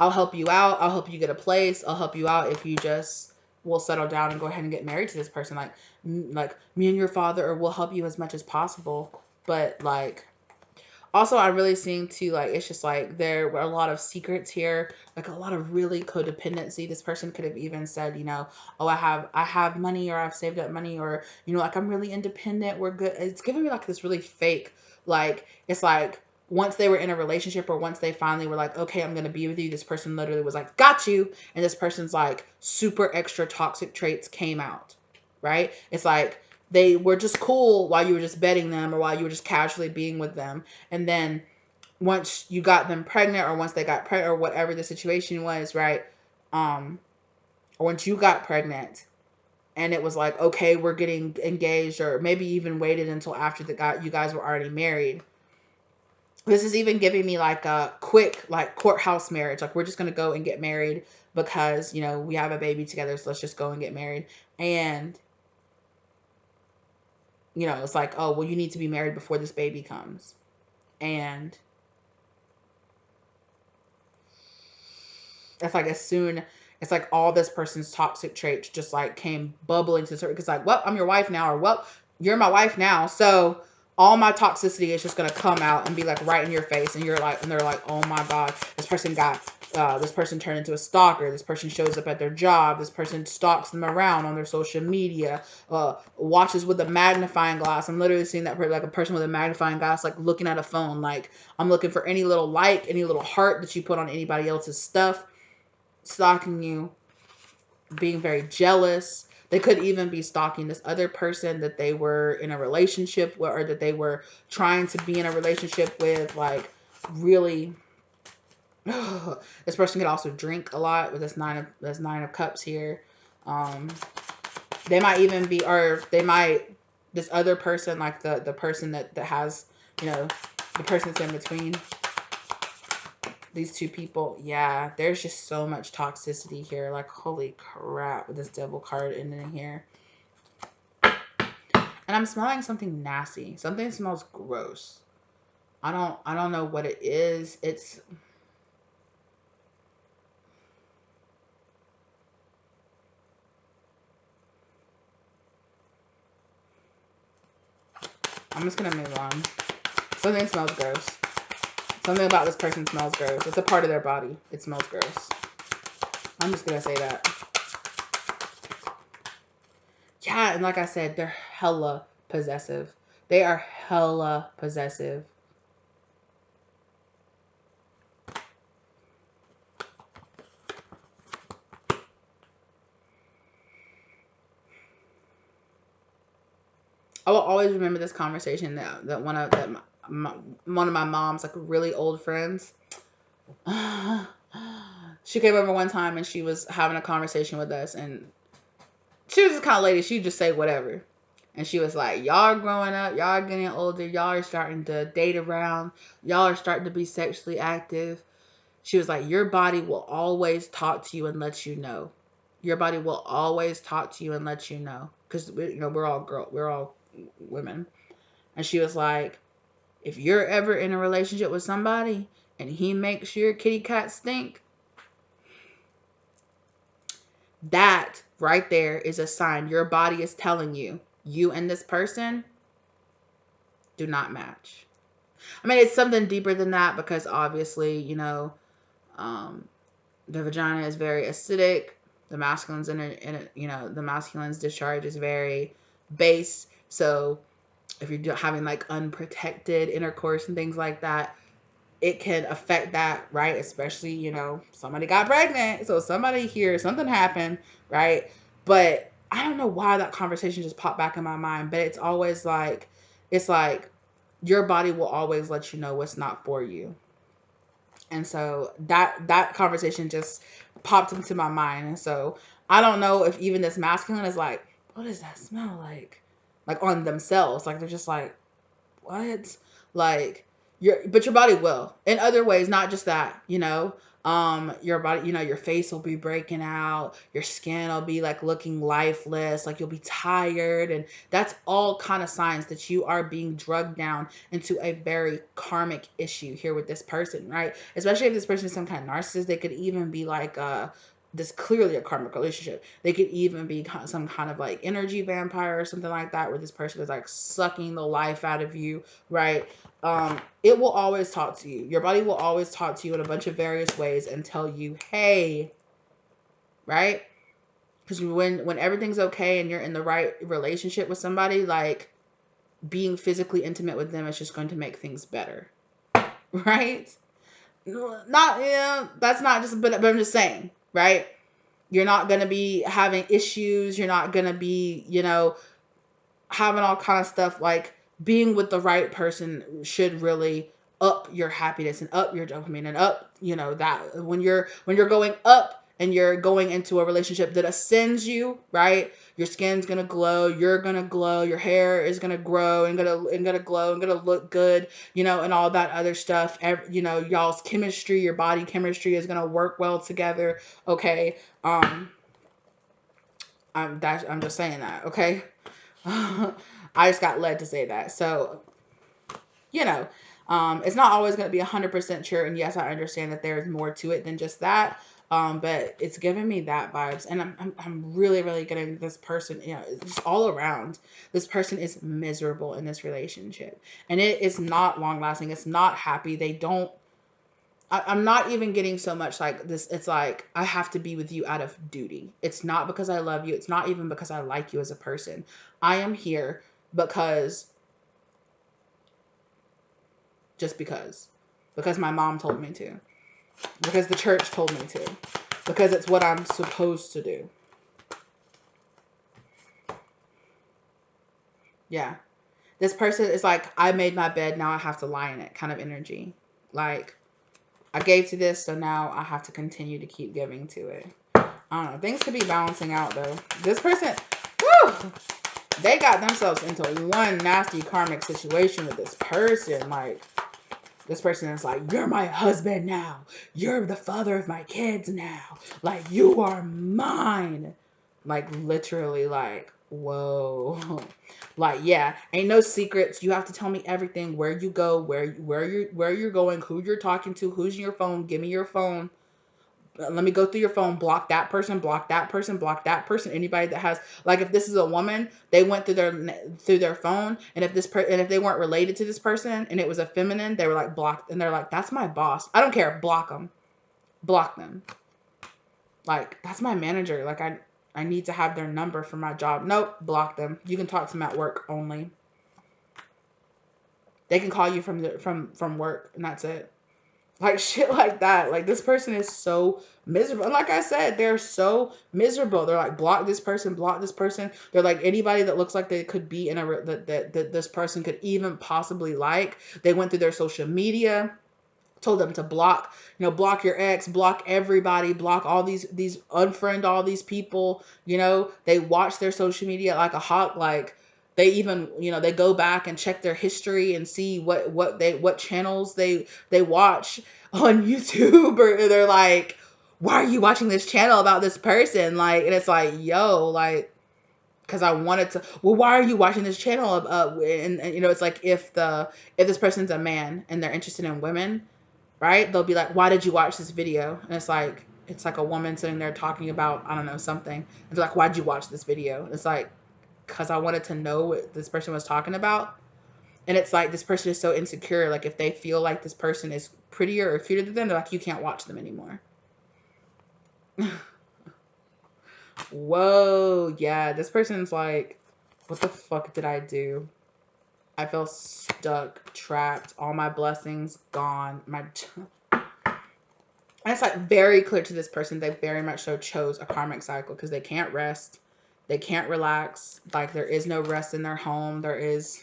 S1: I'll help you out. I'll help you get a place. I'll help you out if you just will settle down and go ahead and get married to this person. Like me and your father, or we'll help you as much as possible. But like, also, I'm really seeing too, like, it's just like there were a lot of secrets here, like a lot of really codependency. This person could have even said, you know, oh, I have money, or I've saved up money, or, you know, like, I'm really independent. We're good. It's giving me like this really fake, like, it's like once they were in a relationship, or once they finally were like, okay, I'm going to be with you, this person literally was like, got you. And this person's like super extra toxic traits came out, right? It's like, they were just cool while you were just betting them, or while you were just casually being with them. And then once you got them pregnant, or once they got pregnant, or whatever the situation was, right? Or once you got pregnant and it was like, okay, we're getting engaged, or maybe even waited until after you guys were already married. This is even giving me like a quick, like, courthouse marriage. Like, we're just going to go and get married because, you know, we have a baby together. So let's just go and get married. And, you know, it's like, oh, well, you need to be married before this baby comes. And it's like, it's like all this person's toxic traits just like came bubbling to the surface. It's like, well, I'm your wife now, or well, you're my wife now. So all my toxicity is just going to come out and be like right in your face. And you're like, and they're like, oh my God, this person turned into a stalker. This person shows up at their job. This person stalks them around on their social media, watches with a magnifying glass. I'm literally seeing that like a person with a magnifying glass, like looking at a phone. Like, I'm looking for any little like, any little heart that you put on anybody else's stuff, stalking you, being very jealous. They could even be stalking this other person that they were in a relationship with, or that they were trying to be in a relationship with. Like, really, this person could also drink a lot with this nine of cups here. They might even be, or they might, this other person, like the person that has, you know, the person that's in between these two people. Yeah, there's just so much toxicity here. Like, holy crap, with this devil card in here. And I'm smelling something nasty. Something smells gross. I don't know what it is. I'm just gonna move on. Something smells gross. Something about this person smells gross. It's a part of their body. It smells gross. I'm just gonna say that. Yeah, and like I said, they're hella possessive. They are hella possessive. I will always remember this conversation that one of my mom's like really old friends. She came over one time and she was having a conversation with us, and she was this kind of lady. She'd just say whatever. And she was like, y'all are growing up, y'all are getting older, y'all are starting to date around, y'all are starting to be sexually active. She was like, your body will always talk to you and let you know. Your body will always talk to you and let you know. Because, you know, we're all women. And she was like, if you're ever in a relationship with somebody and he makes your kitty cat stink, that right there is a sign your body is telling you, you and this person do not match. I mean, it's something deeper than that, because obviously, you know, the vagina is very acidic. The masculine's the masculine's discharge is very base. So if you're having like unprotected intercourse and things like that, it can affect that, right? Especially, you know, somebody got pregnant, so somebody here, something happened, right? But I don't know why that conversation just popped back in my mind, but it's always like, it's like your body will always let you know what's not for you. And so that conversation just popped into my mind. And so I don't know if even this masculine is like, what does that smell like? Like on themselves. Like they're just like, what? Like but your body will in other ways, not just that, you know. Your body, you know, your face will be breaking out, your skin will be like looking lifeless, like you'll be tired, and that's all kind of signs that you are being drugged down into a very karmic issue here with this person, right? Especially if this person is some kind of narcissist. They could even be like this clearly a karmic relationship. They could even be some kind of like energy vampire or something like that, where this person is like sucking the life out of you, right? It will always talk to you. Your body will always talk to you in a bunch of various ways and tell you, hey, right? Because when everything's okay and you're in the right relationship with somebody, like being physically intimate with them is just going to make things better, right? Not, yeah, that's not just, but I'm just saying, right? You're not going to be having issues. You're not going to be, you know, having all kind of stuff. Like being with the right person should really up your happiness and up your dopamine and up, you know, that when you're going up and you're going into a relationship that ascends you, right? Your skin's gonna glow, you're gonna glow, your hair is gonna grow and gonna glow and gonna look good, you know, and all that other stuff. You know, y'all's chemistry, your body chemistry is gonna work well together. Okay. I'm just saying that, okay? I just got led to say that. So, you know, it's not always going to be 100% sure. And yes, I understand that there's more to it than just that. But it's giving me that vibes. And I'm really, really getting this person, you know, just all around. This person is miserable in this relationship. And it is not long lasting. It's not happy. They don't. I'm not even getting so much like this. It's like, I have to be with you out of duty. It's not because I love you. It's not even because I like you as a person. I am here because, just because my mom told me to, because the church told me to, because it's what I'm supposed to do. Yeah. This person is like, I made my bed, now I have to lie in it kind of energy. Like, I gave to this, so now I have to continue to keep giving to it. I don't know. Things could be balancing out, though. This person, whew, they got themselves into one nasty karmic situation with this person. Like, this person is like, you're my husband now. You're the father of my kids now. Like, you are mine. Like, literally, like, whoa. Like, yeah, ain't no secrets. You have to tell me everything. Where you go, where you're going, who you're talking to, who's in your phone. Give me your phone. Let me go through your phone, block that person, block that person, block that person. Anybody that has, like, if this is a woman, they went through their phone, and if they weren't related to this person and it was a feminine, they were like blocked, and they're like, that's my boss. I don't care, block them, block them. Like, that's my manager. Like, I need to have their number for my job. Nope, block them. You can talk to them at work only. They can call you from work, and that's it. Like, shit like that. Like, this person is so miserable. And like I said, they're so miserable. They're like, block this person, block this person. They're like, anybody that looks like they could be in that this person could even possibly like. They went through their social media, told them to block, you know, block your ex, block everybody, block all these unfriend all these people, you know. They watch their social media like a hawk. Like, they even, you know, they go back and check their history and see what channels they watch on YouTube, or they're like, why are you watching this channel about this person? Like, and it's like, yo, like, because I wanted to. Well, why are you watching this channel? And you know, it's like, if this person's a man and they're interested in women, right? They'll be like, why did you watch this video? And it's like a woman sitting there talking about, I don't know, something. And they're like, why'd you watch this video? And it's like, because I wanted to know what this person was talking about. And it's like, this person is so insecure. Like, if they feel like this person is prettier or cuter than them, they're like, you can't watch them anymore. Whoa, yeah, this person's like, what the fuck did I do? I feel stuck, trapped, all my blessings gone. And it's like very clear to this person they very much so chose a karmic cycle because they can't rest, they can't relax. Like there is no rest in their home. There is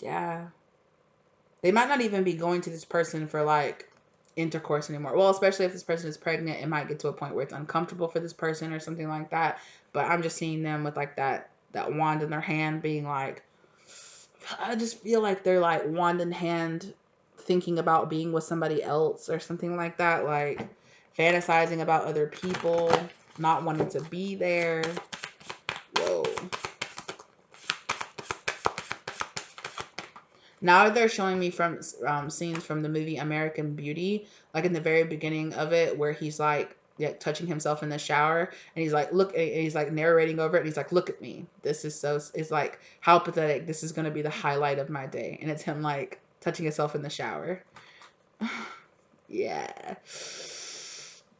S1: yeah. They might not even be going to this person for like intercourse anymore. Well, especially if this person is pregnant, it might get to a point where it's uncomfortable for this person or something like that. But I'm just seeing them with like that wand in their hand being like, I just feel like they're like wand in hand thinking about being with somebody else or something like that, like fantasizing about other people, not wanting to be there. Whoa. Now they're showing me from scenes from the movie American Beauty, like in the very beginning of it, where he's like, yeah, touching himself in the shower, and he's like, look, and he's like narrating over it, and he's like, look at me. This is so, it's like, how pathetic. This is going to be the highlight of my day. And it's him like touching himself in the shower. Yeah.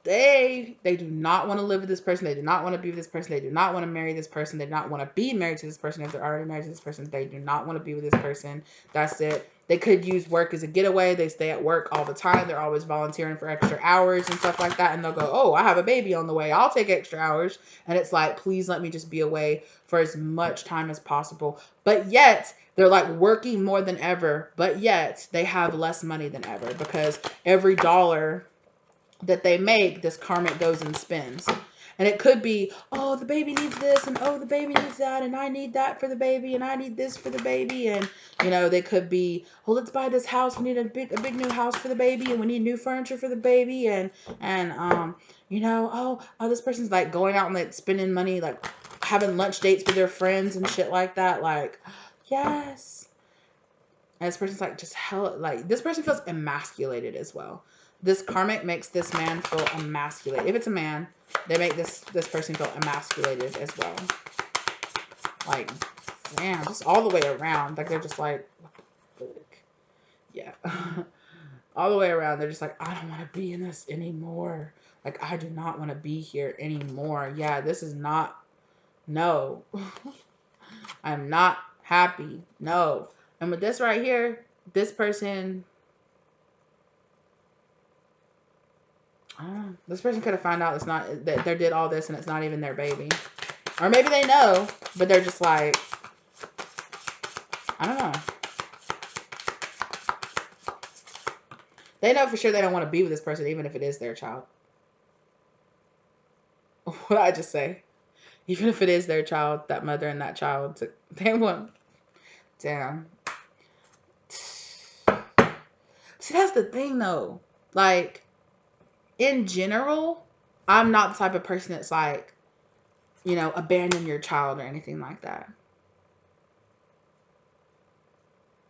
S1: They do not want to live with this person. They do not want to be with this person. They do not want to marry this person. They do not want to be married to this person if they're already married to this person. They do not want to be with this person. That's it. They could use work as a getaway. They stay at work all the time. They're always volunteering for extra hours and stuff like that. And they'll go, oh, I have a baby on the way. I'll take extra hours. And it's like, please let me just be away for as much time as possible. But yet, they're like working more than ever. But yet, they have less money than ever because every dollar that they make, this karmic goes and spends. And it could be, oh, the baby needs this, and oh, the baby needs that, and I need that for the baby, and I need this for the baby, and you know, they could be, oh, let's buy this house. We need a big new house for the baby, and we need new furniture for the baby, and you know, oh, this person's like going out and like spending money, like having lunch dates with their friends and shit like that, like, yes. And this person's like just hell, like this person feels emasculated as well. This karmic makes this man feel emasculated. If it's a man, they make this person feel emasculated as well. Like, damn, just all the way around. Like they're just like, yeah, all the way around. They're just like, I don't want to be in this anymore. Like I do not want to be here anymore. Yeah, this is not. No, I'm not happy. No, and with this right here, this person. This person could have found out it's not that they did all this and it's not even their baby, or maybe they know, but they're just like, I don't know. They know for sure they don't want to be with this person, even if it is their child. What did I just say? Even if it is their child, that mother and that child, they want. Damn. See, that's the thing though. Like, in general, I'm not the type of person that's like, you know, abandon your child or anything like that.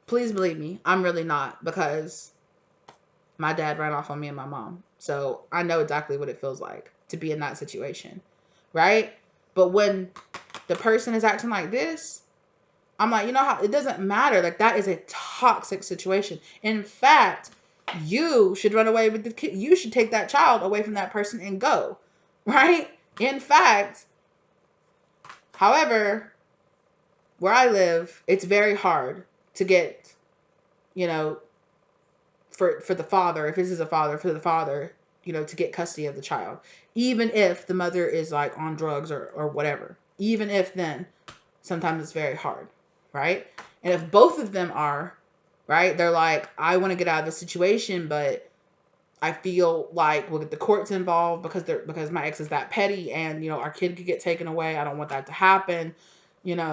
S1: Please believe me, I'm really not, because my dad ran off on me and my mom. So I know exactly what it feels like to be in that situation, right? But when the person is acting like this, I'm like, you know how, it doesn't matter. Like, that is a toxic situation. In fact, you should run away with the kid. You should take that child away from that person and go, right? In fact, however, where I live, it's very hard to get, you know, for the father, if this is a father, for the father, you know, to get custody of the child, even if the mother is like on drugs or whatever. Even if then, sometimes it's very hard, right? And if both of them are, right, they're like, I want to get out of this situation, but I feel like we'll get the courts involved because my ex is that petty, and you know, our kid could get taken away. I don't want that to happen, you know.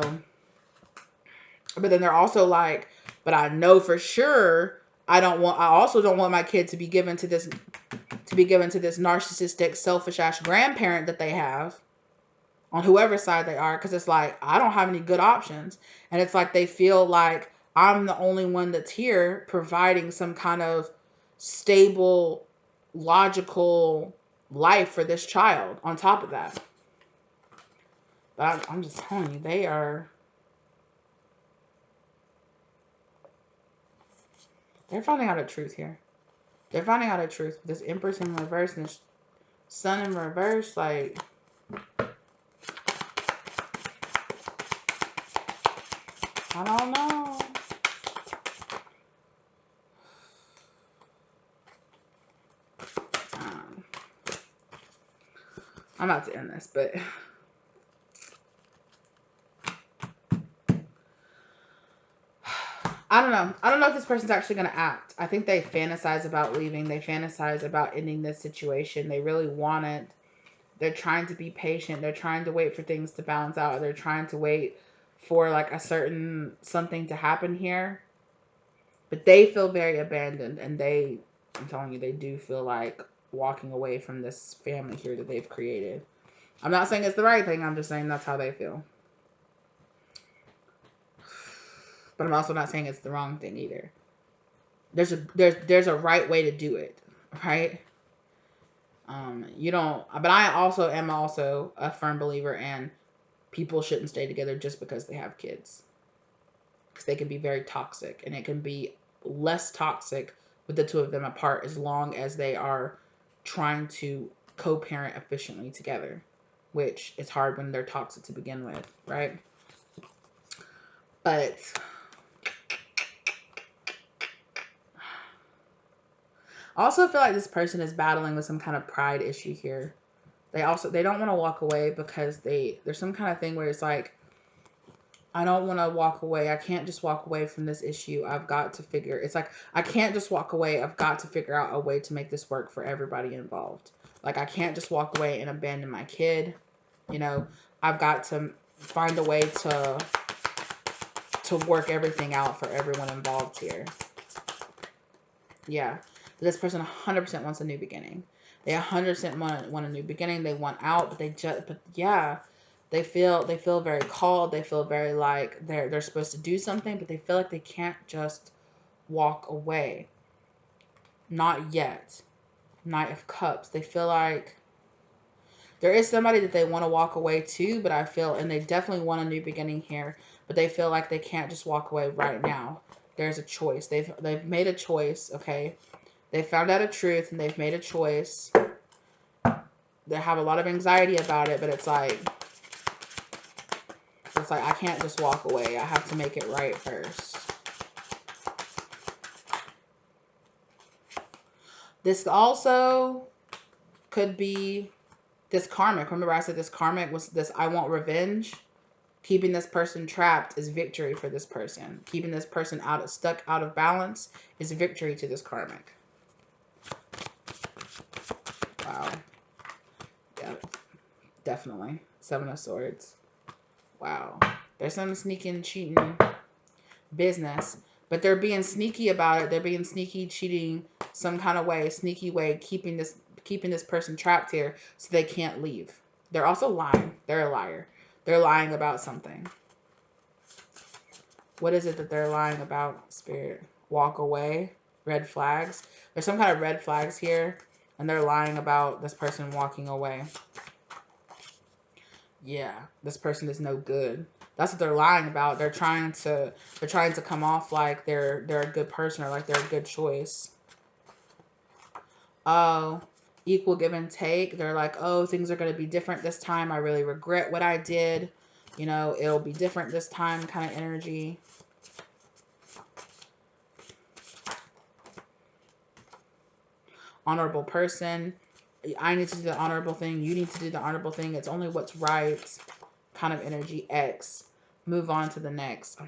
S1: But then they're also like, but I know for sure I also don't want my kid to be given to this narcissistic, selfish ass grandparent that they have on whoever side they are, because it's like, I don't have any good options. And it's like they feel like I'm the only one that's here providing some kind of stable, logical life for this child on top of that. But I'm just telling you, they're finding out a truth here. They're finding out a truth. This Empress in reverse and this Sun in reverse, like, I don't know. I'm about to end this, but I don't know. I don't know if this person's actually going to act. I think they fantasize about leaving. They fantasize about ending this situation. They really want it. They're trying to be patient. They're trying to wait for things to balance out. They're trying to wait for like a certain something to happen here. But they feel very abandoned, and I'm telling you, they do feel like walking away from this family here that they've created. I'm not saying it's the right thing. I'm just saying that's how they feel. But I'm also not saying it's the wrong thing either. There's a right way to do it, right? You don't. But I am also a firm believer in people shouldn't stay together just because they have kids, because they can be very toxic, and it can be less toxic with the two of them apart as long as they are trying to co-parent efficiently together, which is hard when they're toxic to begin with, right? But I also feel like this person is battling with some kind of pride issue here. They don't want to walk away because there's some kind of thing where it's like, I don't want to walk away. I can't just walk away from this issue. It's like, I can't just walk away. I've got to figure out a way to make this work for everybody involved. Like, I can't just walk away and abandon my kid. You know, I've got to find a way to work everything out for everyone involved here. Yeah. This person 100% wants a new beginning. They 100% want a new beginning. They want out, but yeah, they feel very called. They feel very like they're supposed to do something, but they feel like they can't just walk away. Not yet. Knight of Cups. They feel like there is somebody that they want to walk away to, but and they definitely want a new beginning here, but they feel like they can't just walk away right now. There's a choice. They've made a choice, okay? They found out a truth and they've made a choice. They have a lot of anxiety about it, but it's like I can't just walk away. I have to make it right first. This also could be this karmic. Remember I said this karmic was this I want revenge. Keeping this person trapped is victory for this person. Keeping this person stuck out of balance is victory to this karmic. Wow. Yeah, definitely. Seven of Swords. Wow. There's some sneaking, cheating business, but they're being sneaky about it. They're being sneaky, cheating, some kind of way, sneaky way, keeping this person trapped here so they can't leave. They're also lying. They're a liar. They're lying about something. What is it that they're lying about, Spirit? Walk away. Red flags. There's some kind of red flags here, and they're lying about this person walking away. Yeah, this person is no good. That's what they're lying about. They're trying to come off like they're a good person or like they're a good choice. Oh, equal give and take. They're like, oh, things are going to be different this time. I really regret what I did. You know, it'll be different this time kind of energy. Honorable person. I need to do the honorable thing. You need to do the honorable thing. It's only what's right kind of energy. X. Move on to the next.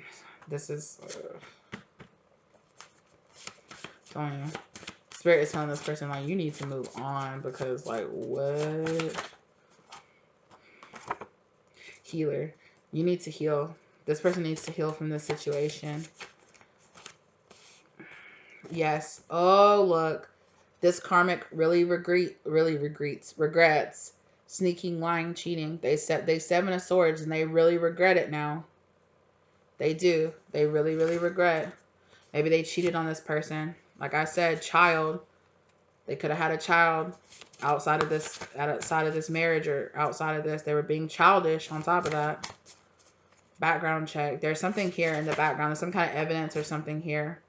S1: This is... telling you. Spirit is telling this person, like, you need to move on because, like, what? Healer. You need to heal. This person needs to heal from this situation. Yes. Oh, look. This karmic really regrets sneaking, lying, cheating. They Seven of Swords and they really regret it now. They do. They really, really regret. Maybe they cheated on this person. Like I said, child. They could have had a child outside of this marriage or outside of this. They were being childish on top of that. Background check. There's something here in the background. There's some kind of evidence or something here.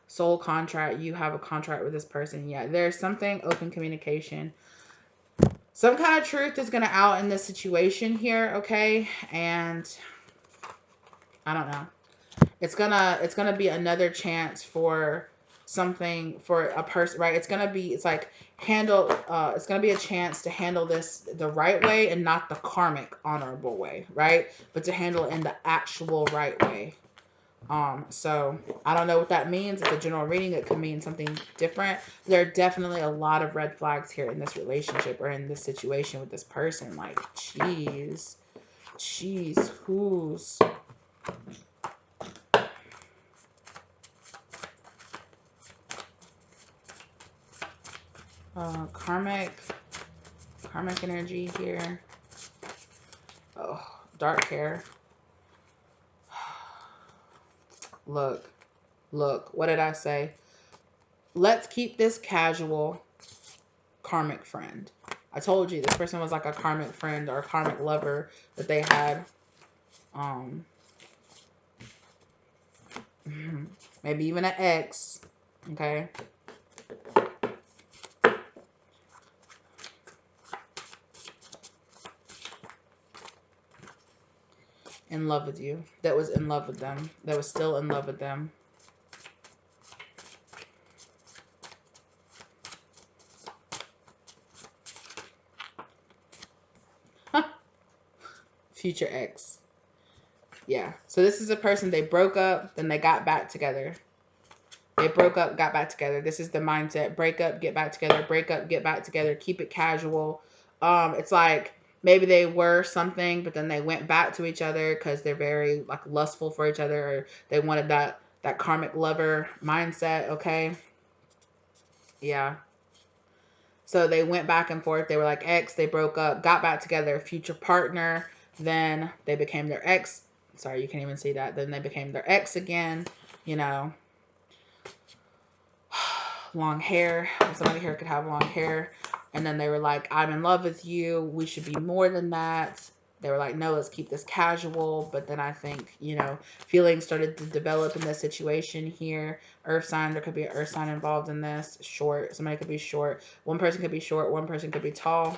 S1: Soul contract. You have a contract with this person. Yeah, there's something. Open communication. Some kind of truth is going to out in this situation here, okay? And I don't know. It's gonna be another chance for something for a person, right? It's like handle it's gonna be a chance to handle this the right way and not the karmic honorable way, right? But to handle it in the actual right way. So I don't know what that means. It's a general reading. It could mean something different. There are definitely a lot of red flags here in this relationship or in this situation with this person. Like, jeez, who's karmic energy here. Oh, dark hair. Look, what did I say? Let's keep this casual. Karmic friend. I told you this person was like a karmic friend or a karmic lover that they had. Maybe even an ex. Okay. In love with you. That was in love with them. That was still in love with them. Future ex. Yeah. So this is a person, they broke up, then they got back together. They broke up, got back together. This is the mindset. Break up, get back together. Break up, get back together. Keep it casual. It's like maybe they were something, but then they went back to each other because they're very like lustful for each other, or they wanted that karmic lover mindset. Okay. Yeah. So they went back and forth. They were like ex. They broke up, got back together. Future partner. Then they became their ex. Sorry, you can't even see that. Then they became their ex again. You know. Long hair. Somebody here could have long hair. And then they were like, I'm in love with you. We should be more than that. They were like, no, let's keep this casual. But then I think, feelings started to develop in this situation here. Earth sign, there could be an earth sign involved in this. Short. Somebody could be short. One person could be short. One person could be tall.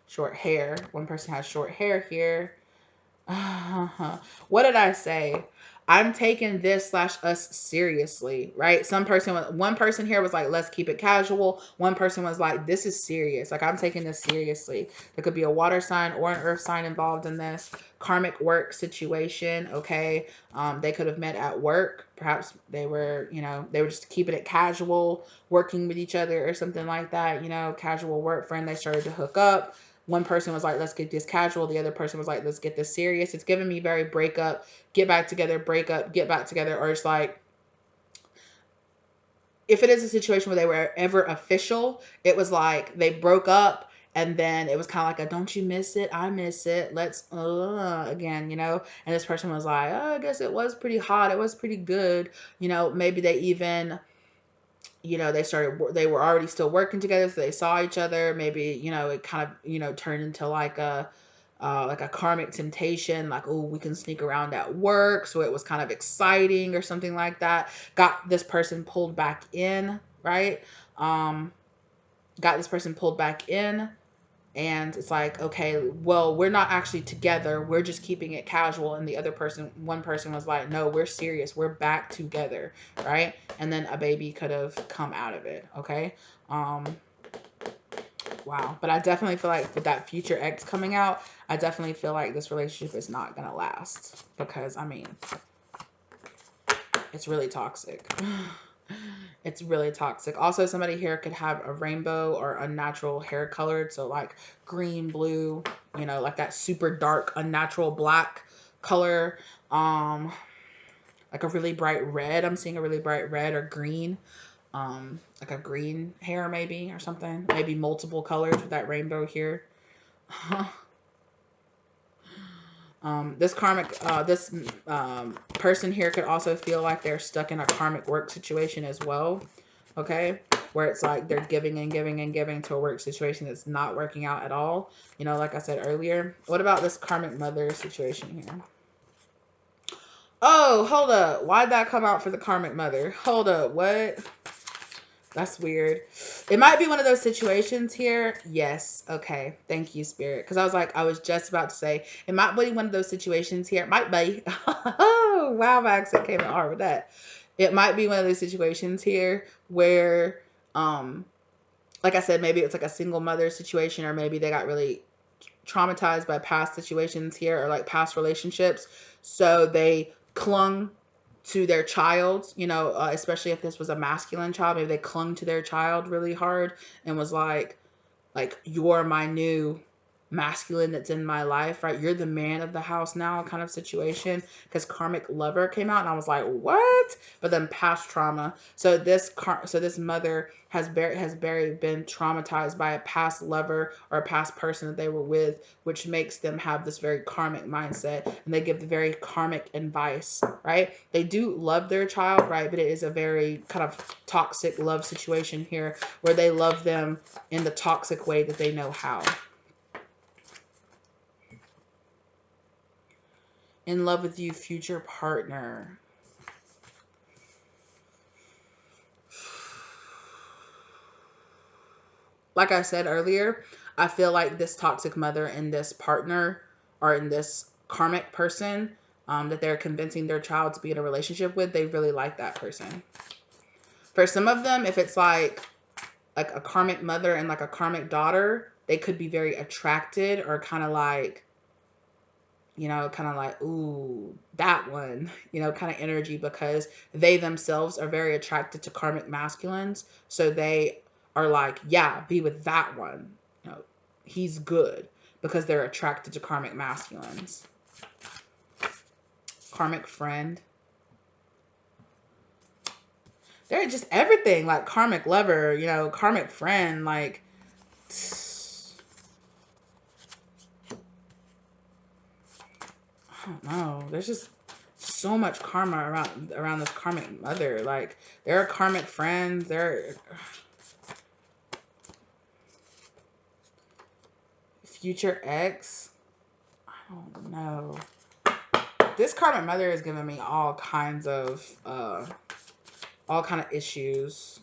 S1: Short hair. One person has short hair here. What did I say? I'm taking this / us seriously, right? One person here was like, let's keep it casual. One person was like, this is serious. Like, I'm taking this seriously. There could be a water sign or an earth sign involved in this karmic work situation. Okay. They could have met at work. Perhaps they were just keeping it casual, working with each other or something like that. Casual work friend. They started to hook up. One person was like, let's get this casual. The other person was like, let's get this serious. It's giving me very break up, get back together, break up, get back together. Or it's like, if it is a situation where they were ever official, it was like they broke up and then it was kind of like a, don't you miss it? I miss it. Let's, again, and this person was like, oh, I guess it was pretty hot. It was pretty good. Maybe they even, they were already still working together, so they saw each other. Maybe, it kind of, turned into like a karmic temptation, like, oh, we can sneak around at work. So it was kind of exciting or something like that. Got this person pulled back in, right? Got this person pulled back in. And it's like, okay, well, we're not actually together. We're just keeping it casual. And one person was like, no, we're serious. We're back together, right? And then a baby could have come out of it, okay? Wow. But I definitely feel like with that future ex coming out, I definitely feel like this relationship is not going to last. Because, it's really toxic. It's really toxic. Also, somebody here could have a rainbow or unnatural hair colored. So like green, blue, like that super dark, unnatural black color. Like a really bright red. I'm seeing a really bright red or green. Like a green hair maybe or something. Maybe multiple colors with that rainbow here. This person here could also feel like they're stuck in a karmic work situation as well. Okay. Where it's like they're giving and giving and giving to a work situation that's not working out at all. Like I said earlier. What about this karmic mother situation here? Oh, hold up. Why'd that come out for the karmic mother? Hold up. What? That's weird. It might be one of those situations here. Yes. Okay. Thank you, Spirit. Because I was just about to say, it might be one of those situations here. It might be. Oh, wow. My accent came in hard with that. It might be one of those situations here where, like I said, maybe it's like a single mother situation, or maybe they got really traumatized by past situations here, or like past relationships. So they clung to their child, especially if this was a masculine child, maybe they clung to their child really hard and was like you're my new masculine that's in my life, right? You're the man of the house now, kind of situation. Because karmic lover came out, and I was like, what? But then past trauma. So this mother has been traumatized by a past lover or a past person that they were with, which makes them have this very karmic mindset, and they give the very karmic advice, right? They do love their child, right? But it is a very kind of toxic love situation here, where they love them in the toxic way that they know how. In love with you, future partner. Like I said earlier, I feel like this toxic mother and this partner, or in this karmic person, that they're convincing their child to be in a relationship with, they really like that person. For some of them, if it's like a karmic mother and like a karmic daughter, they could be very attracted, or kind of like, ooh, that one, kind of energy, because they themselves are very attracted to karmic masculines. So they are like, yeah, be with that one. He's good, because they're attracted to karmic masculines. Karmic friend. They're just everything, like karmic lover, karmic friend, like, I don't know. There's just so much karma around this karmic mother. Like, there are karmic friends. There are future ex. I don't know. This karmic mother is giving me all kinds of issues.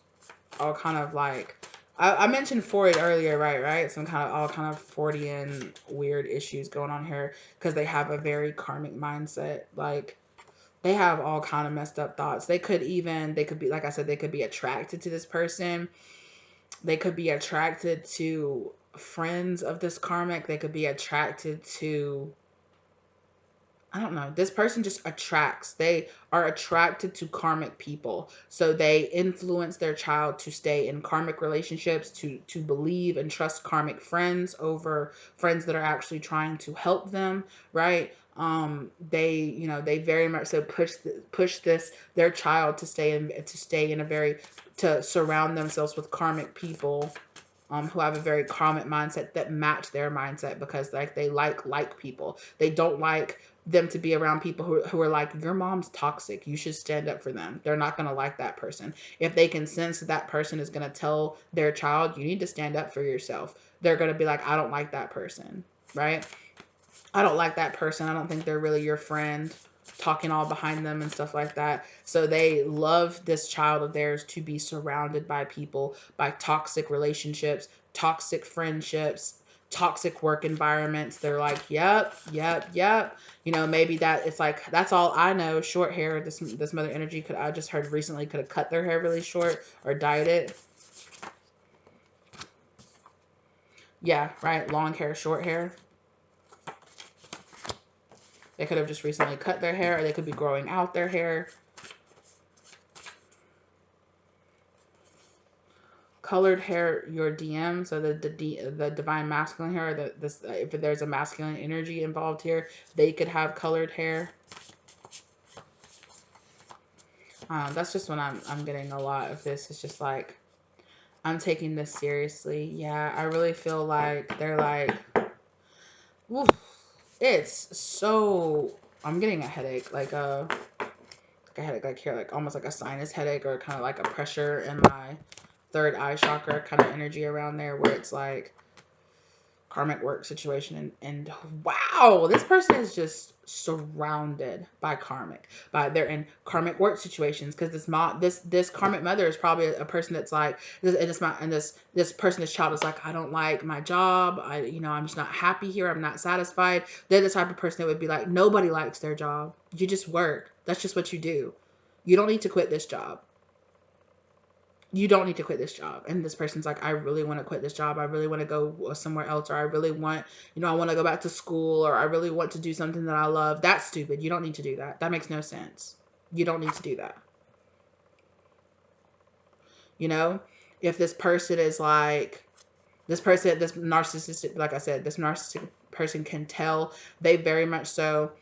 S1: All kind of like, I mentioned Freud earlier, right? Some kind of all kind of Freudian weird issues going on here, because they have a very karmic mindset. Like, they have all kind of messed up thoughts. They could be, like I said, they could be attracted to this person. They could be attracted to friends of this karmic. They could be attracted to, I don't know. This person just attracts. They are attracted to karmic people. So they influence their child to stay in karmic relationships, to believe and trust karmic friends over friends that are actually trying to help them, right? They very much so push this their child to stay in a very, to surround themselves with karmic people, who have a very karmic mindset that match their mindset, because like they like people. They don't like them to be around people who are like, your mom's toxic, you should stand up for them. They're not going to like that person. If they can sense that person is going to tell their child, you need to stand up for yourself, they're going to be like, I don't like that person, right? I don't like that person. I don't think they're really your friend, talking all behind them and stuff like that. So they love this child of theirs to be surrounded by people, by toxic relationships, toxic friendships, toxic work environments. They're like, yep, yep, yep. Maybe that it's like, that's all I know. Short hair. This mother energy I just heard recently could have cut their hair really short or dyed it. Yeah, right. Long hair, short hair. They could have just recently cut their hair, or they could be growing out their hair. Colored hair, your DM, so the divine masculine hair, if there's a masculine energy involved here, they could have colored hair. That's just when I'm getting a lot of this. It's just like, I'm taking this seriously. Yeah, I really feel like they're like, woof, it's so, I'm getting a headache, like a headache, like here, like almost like a sinus headache, or kind of like a pressure in my third eye chakra kind of energy around there, where it's like karmic work situation, and wow, this person is just surrounded by karmic, by they're in karmic work situations, because this karmic mother is probably a person that's like this person, this child is like, I don't like my job, I'm just not happy here, I'm not satisfied. They're the type of person that would be like, nobody likes their job, you just work, that's just what you do, you don't need to quit this job. You don't need to quit this job. And this person's like, I really want to quit this job. I really want to go somewhere else. Or I really want, I want to go back to school. Or I really want to do something that I love. That's stupid. You don't need to do that. That makes no sense. You don't need to do that. If this person is like, this narcissistic, like I said, this narcissistic person can tell, they very much so,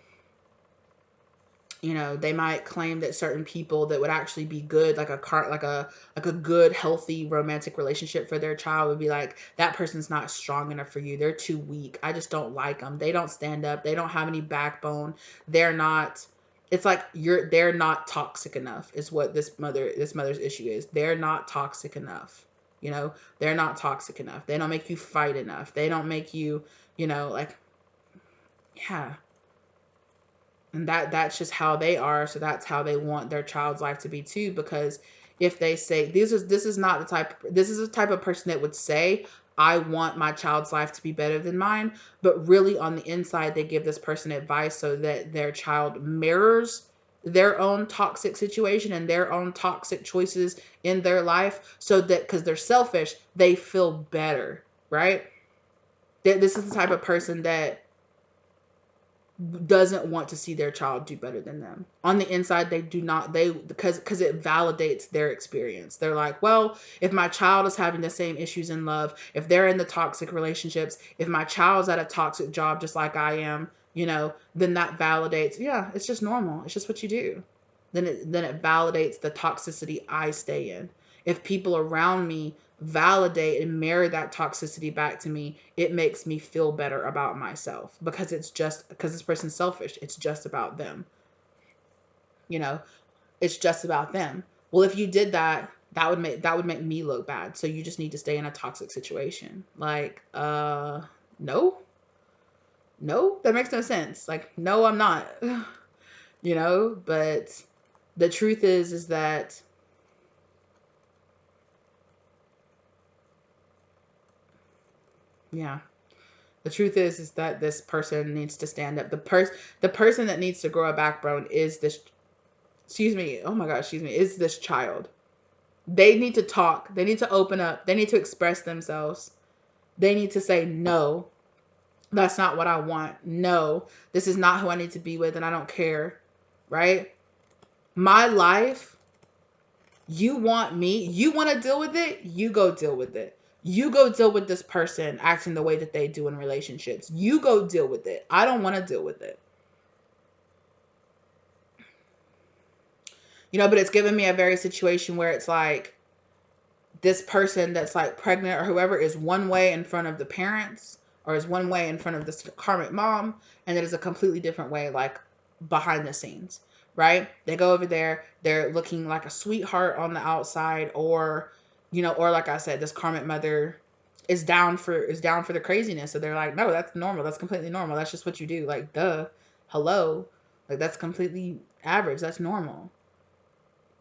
S1: they might claim that certain people that would actually be good, like a good, healthy romantic relationship for their child, would be like, that person's not strong enough for you. They're too weak. I just don't like them. They don't stand up. They don't have any backbone. They're not. It's like they're not toxic enough. Is what this mother's issue is. They're not toxic enough. They're not toxic enough. They don't make you fight enough. They don't make you, like, yeah. And that's just how they are. So that's how they want their child's life to be too. Because if they say, this is the type of person that would say, I want my child's life to be better than mine, but really on the inside they give this person advice so that their child mirrors their own toxic situation and their own toxic choices in their life, so that, because they're selfish, they feel better, right? This is the type of person that doesn't want to see their child do better than them. On the inside, they do not, because it validates their experience. They're like, well, if my child is having the same issues in love, if they're in the toxic relationships, if my child's at a toxic job just like I am, then that validates, yeah, it's just normal. It's just what you do. Then it validates the toxicity I stay in. If people around me validate and mirror that toxicity back to me, it makes me feel better about myself, because this person's selfish. It's just about them. It's just about them. Well, if you did that, that would make me look bad. So you just need to stay in a toxic situation. Like, no, that makes no sense. Like, no, I'm not. But the truth is that, yeah. The truth is that this person needs to stand up. The person that needs to grow a backbone is this, is this child. They need to talk. They need to open up. They need to express themselves. They need to say, no, that's not what I want. No, this is not who I need to be with, and I don't care, right? My life, you want to deal with it, you go deal with it. You go deal with this person acting the way that they do in relationships. You go deal with it. I don't want to deal with it. But it's given me a very situation where it's like, this person that's like pregnant or whoever is one way in front of the parents, or is one way in front of the karmic mom, and it is a completely different way, like, behind the scenes, right? They go over there, they're looking like a sweetheart on the outside, or or like I said, this karmic mother is down for the craziness. So they're like, no, that's normal, that's completely normal, that's just what you do, like, duh, hello, like, that's completely average, that's normal.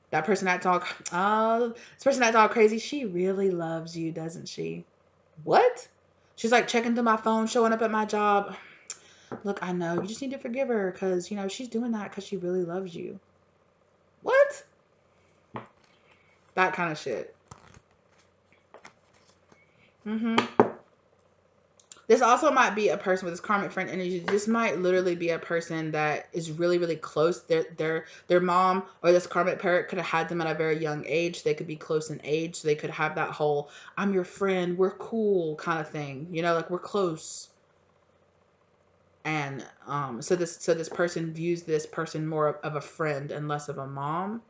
S1: That person that talk, this person that talk crazy, she really loves you, doesn't she? What? She's like checking through my phone, showing up at my job. Look, I know, you just need to forgive her, because, she's doing that because she really loves you. What? That kind of shit. This also might be a person with this karmic friend energy. This might literally be a person that is really, really close. Their mom or this karmic parent could have had them at a very young age. They could be close in age. So they could have that whole, I'm your friend, we're cool kind of thing. Like, we're close. And so this person views this person more of a friend and less of a mom.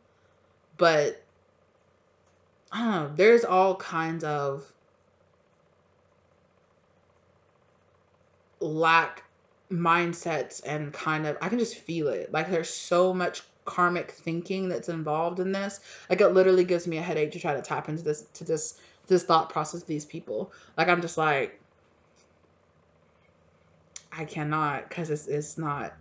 S1: But I don't know. There's all kinds of lack mindsets, and kind of, I can just feel it. Like, there's so much karmic thinking that's involved in this. Like, it literally gives me a headache to try to tap into this thought process of these people. Like, I'm just like, I cannot, because it's not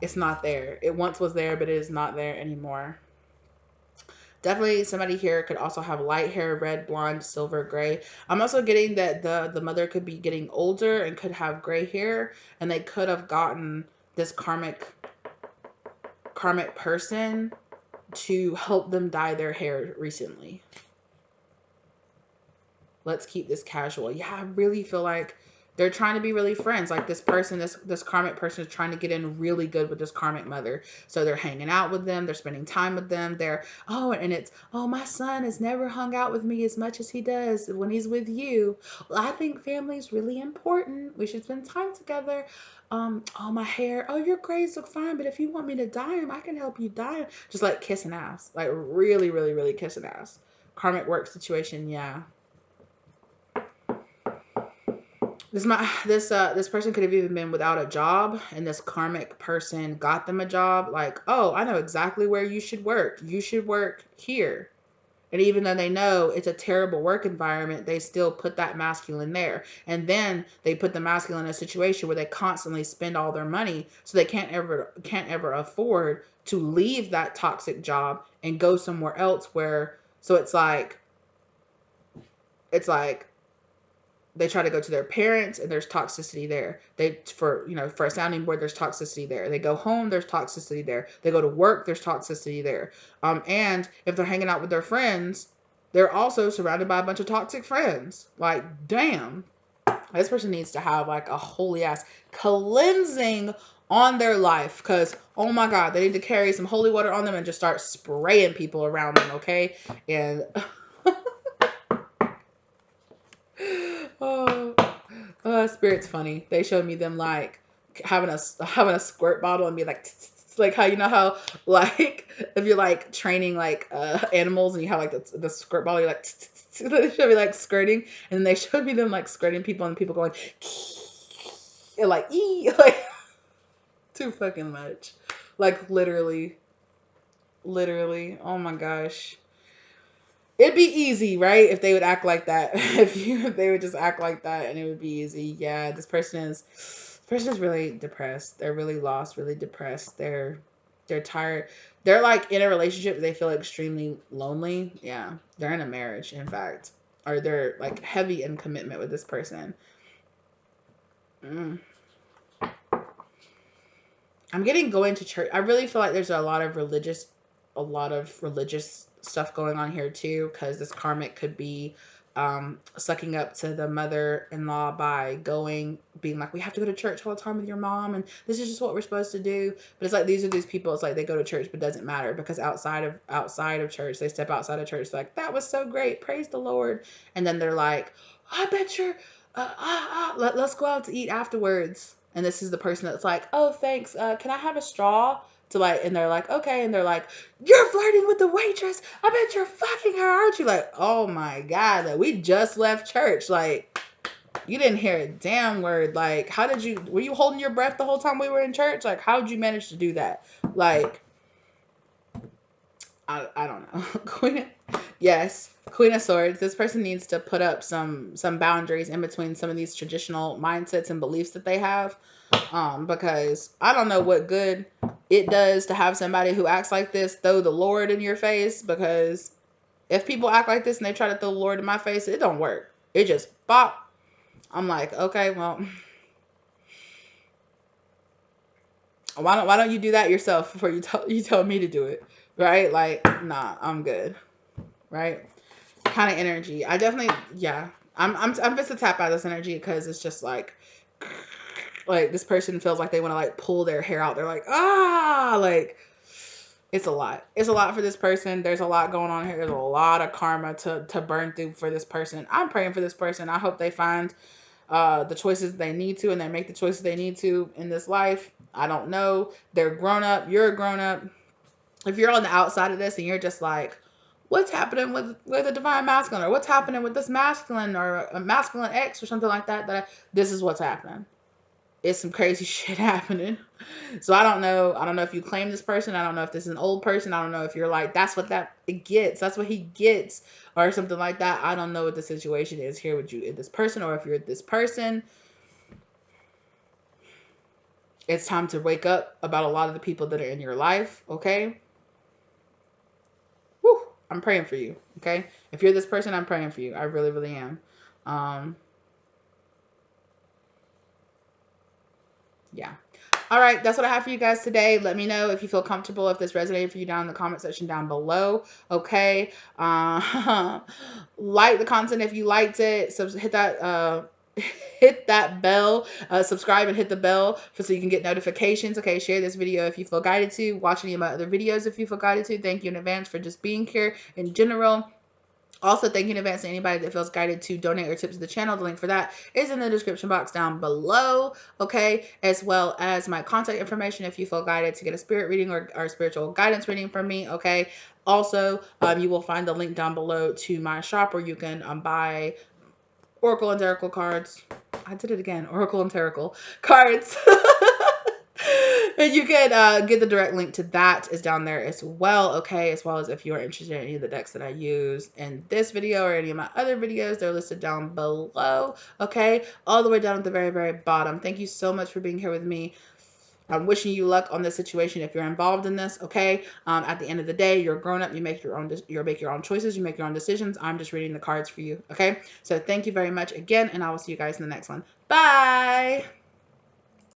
S1: it's not there. It once was there, but it is not there anymore. Definitely somebody here could also have light hair, red, blonde, silver, gray. I'm also getting that the mother could be getting older and could have gray hair, and they could have gotten this karmic person to help them dye their hair recently. Let's keep this casual. Yeah, I really feel like they're trying to be really friends. Like this person, this karmic person is trying to get in really good with this karmic mother. So they're hanging out with them. They're spending time with them. And it's, oh, my son has never hung out with me as much as he does when he's with you. Well, I think family is really important. We should spend time together. Oh, my hair. Oh, your grays look fine, but if you want me to dye them, I can help you dye them. Just like kissing ass. Like really, really, really kissing ass. Karmic work situation, yeah. This person could have even been without a job, and this karmic person got them a job. Like, oh, I know exactly where you should work. You should work here. And even though they know it's a terrible work environment, they still put that masculine there. And then they put the masculine in a situation where they constantly spend all their money, so they can't ever afford to leave that toxic job and go somewhere else where. So it's like they try to go to their parents and there's toxicity there. For a sounding board, there's toxicity there. They go home, there's toxicity there. They go to work, there's toxicity there. And if they're hanging out with their friends, they're also surrounded by a bunch of toxic friends. Like, damn, this person needs to have like a holy ass cleansing on their life, because oh my god, they need to carry some holy water on them and just start spraying people around them, okay? And oh, Spirit's funny. They showed me them like having a squirt bottle and be like, like how, you know how, like if you're like training like animals and you have like the squirt bottle, you're like they showed me like skirting, and then they showed me them like skirting people and people going and like like too fucking much, like literally. Oh my gosh. It'd be easy, right? If they would act like that. If they would just act like that, and it would be easy. Yeah, this person is really depressed. They're really lost, really depressed. They're tired. They're like in a relationship, they feel extremely lonely. Yeah. They're in a marriage, in fact. Or they're like heavy in commitment with this person. Mm. I'm getting going to church. I really feel like there's a lot of religious stuff going on here too, because this karmic could be sucking up to the mother-in-law by being like, we have to go to church all the time with your mom, and this is just what we're supposed to do. But it's like these people. It's like they go to church, but it doesn't matter, because outside of church, they step outside of church, like, that was so great, praise the Lord, and then they're like, I bet you're let's go out to eat afterwards. And this is the person that's like, oh, thanks. Can I have a straw? To like, and they're like, okay. And they're like, you're flirting with the waitress. I bet you're fucking her, aren't you? Like, oh my God, like, we just left church. Like, you didn't hear a damn word. Like, were you holding your breath the whole time we were in church? Like, how did you manage to do that? Like, I don't know. Yes, Queen of Swords. This person needs to put up some boundaries in between some of these traditional mindsets and beliefs that they have. Because I don't know what good it does to have somebody who acts like this throw the Lord in your face. Because if people act like this and they try to throw the Lord in my face, it don't work. It just bop. I'm like, okay, well, why don't you do that yourself before you tell me to do it, right? Like, nah, I'm good, right? Kind of energy. I definitely, yeah. I'm just to tap out of this energy, because it's just like this person feels like they want to like pull their hair out. They're like, like it's a lot. It's a lot for this person. There's a lot going on here. There's a lot of karma to burn through for this person. I'm praying for this person. I hope they find the choices they need to, and they make the choices they need to in this life. I don't know. They're grown up. You're a grown up. If you're on the outside of this and you're just like, what's happening with a divine masculine, or what's happening with this masculine or a masculine X or something like that, this is what's happening. It's some crazy shit happening. So I don't know. I don't know if you claim this person. I don't know if this is an old person. I don't know if you're like, that's what it gets. That's what he gets, or something like that. I don't know what the situation is here with you, this person, or if you're this person. It's time to wake up about a lot of the people that are in your life, okay? Whew, I'm praying for you, okay? If you're this person, I'm praying for you. I really, really am. Yeah. All right, that's what I have for you guys today. Let me know if you feel comfortable, if this resonated for you down in the comment section down below. Okay. Like the content if you liked it. So hit that hit that bell, subscribe and hit the bell so you can get notifications. Okay, share this video if you feel guided to. Watch any of my other videos if you feel guided to. Thank you in advance for just being here in general. Also, thank you in advance to anybody that feels guided to donate or tip to the channel. The link for that is in the description box down below, okay? As well as my contact information if you feel guided to get a spirit reading or spiritual guidance reading from me, okay? Also, you will find the link down below to my shop where you can buy Oracle and Tarot cards. I did it again. Oracle and Tarot cards. And you can get the direct link to that is down there as well, okay? As well as if you are interested in any of the decks that I use in this video or any of my other videos, they're listed down below, okay? All the way down at the very, very bottom. Thank you so much for being here with me. I'm wishing you luck on this situation if you're involved in this, okay? At the end of the day, you're a grown-up. You make your own choices. You make your own decisions. I'm just reading the cards for you, okay? So thank you very much again, and I will see you guys in the next one. Bye!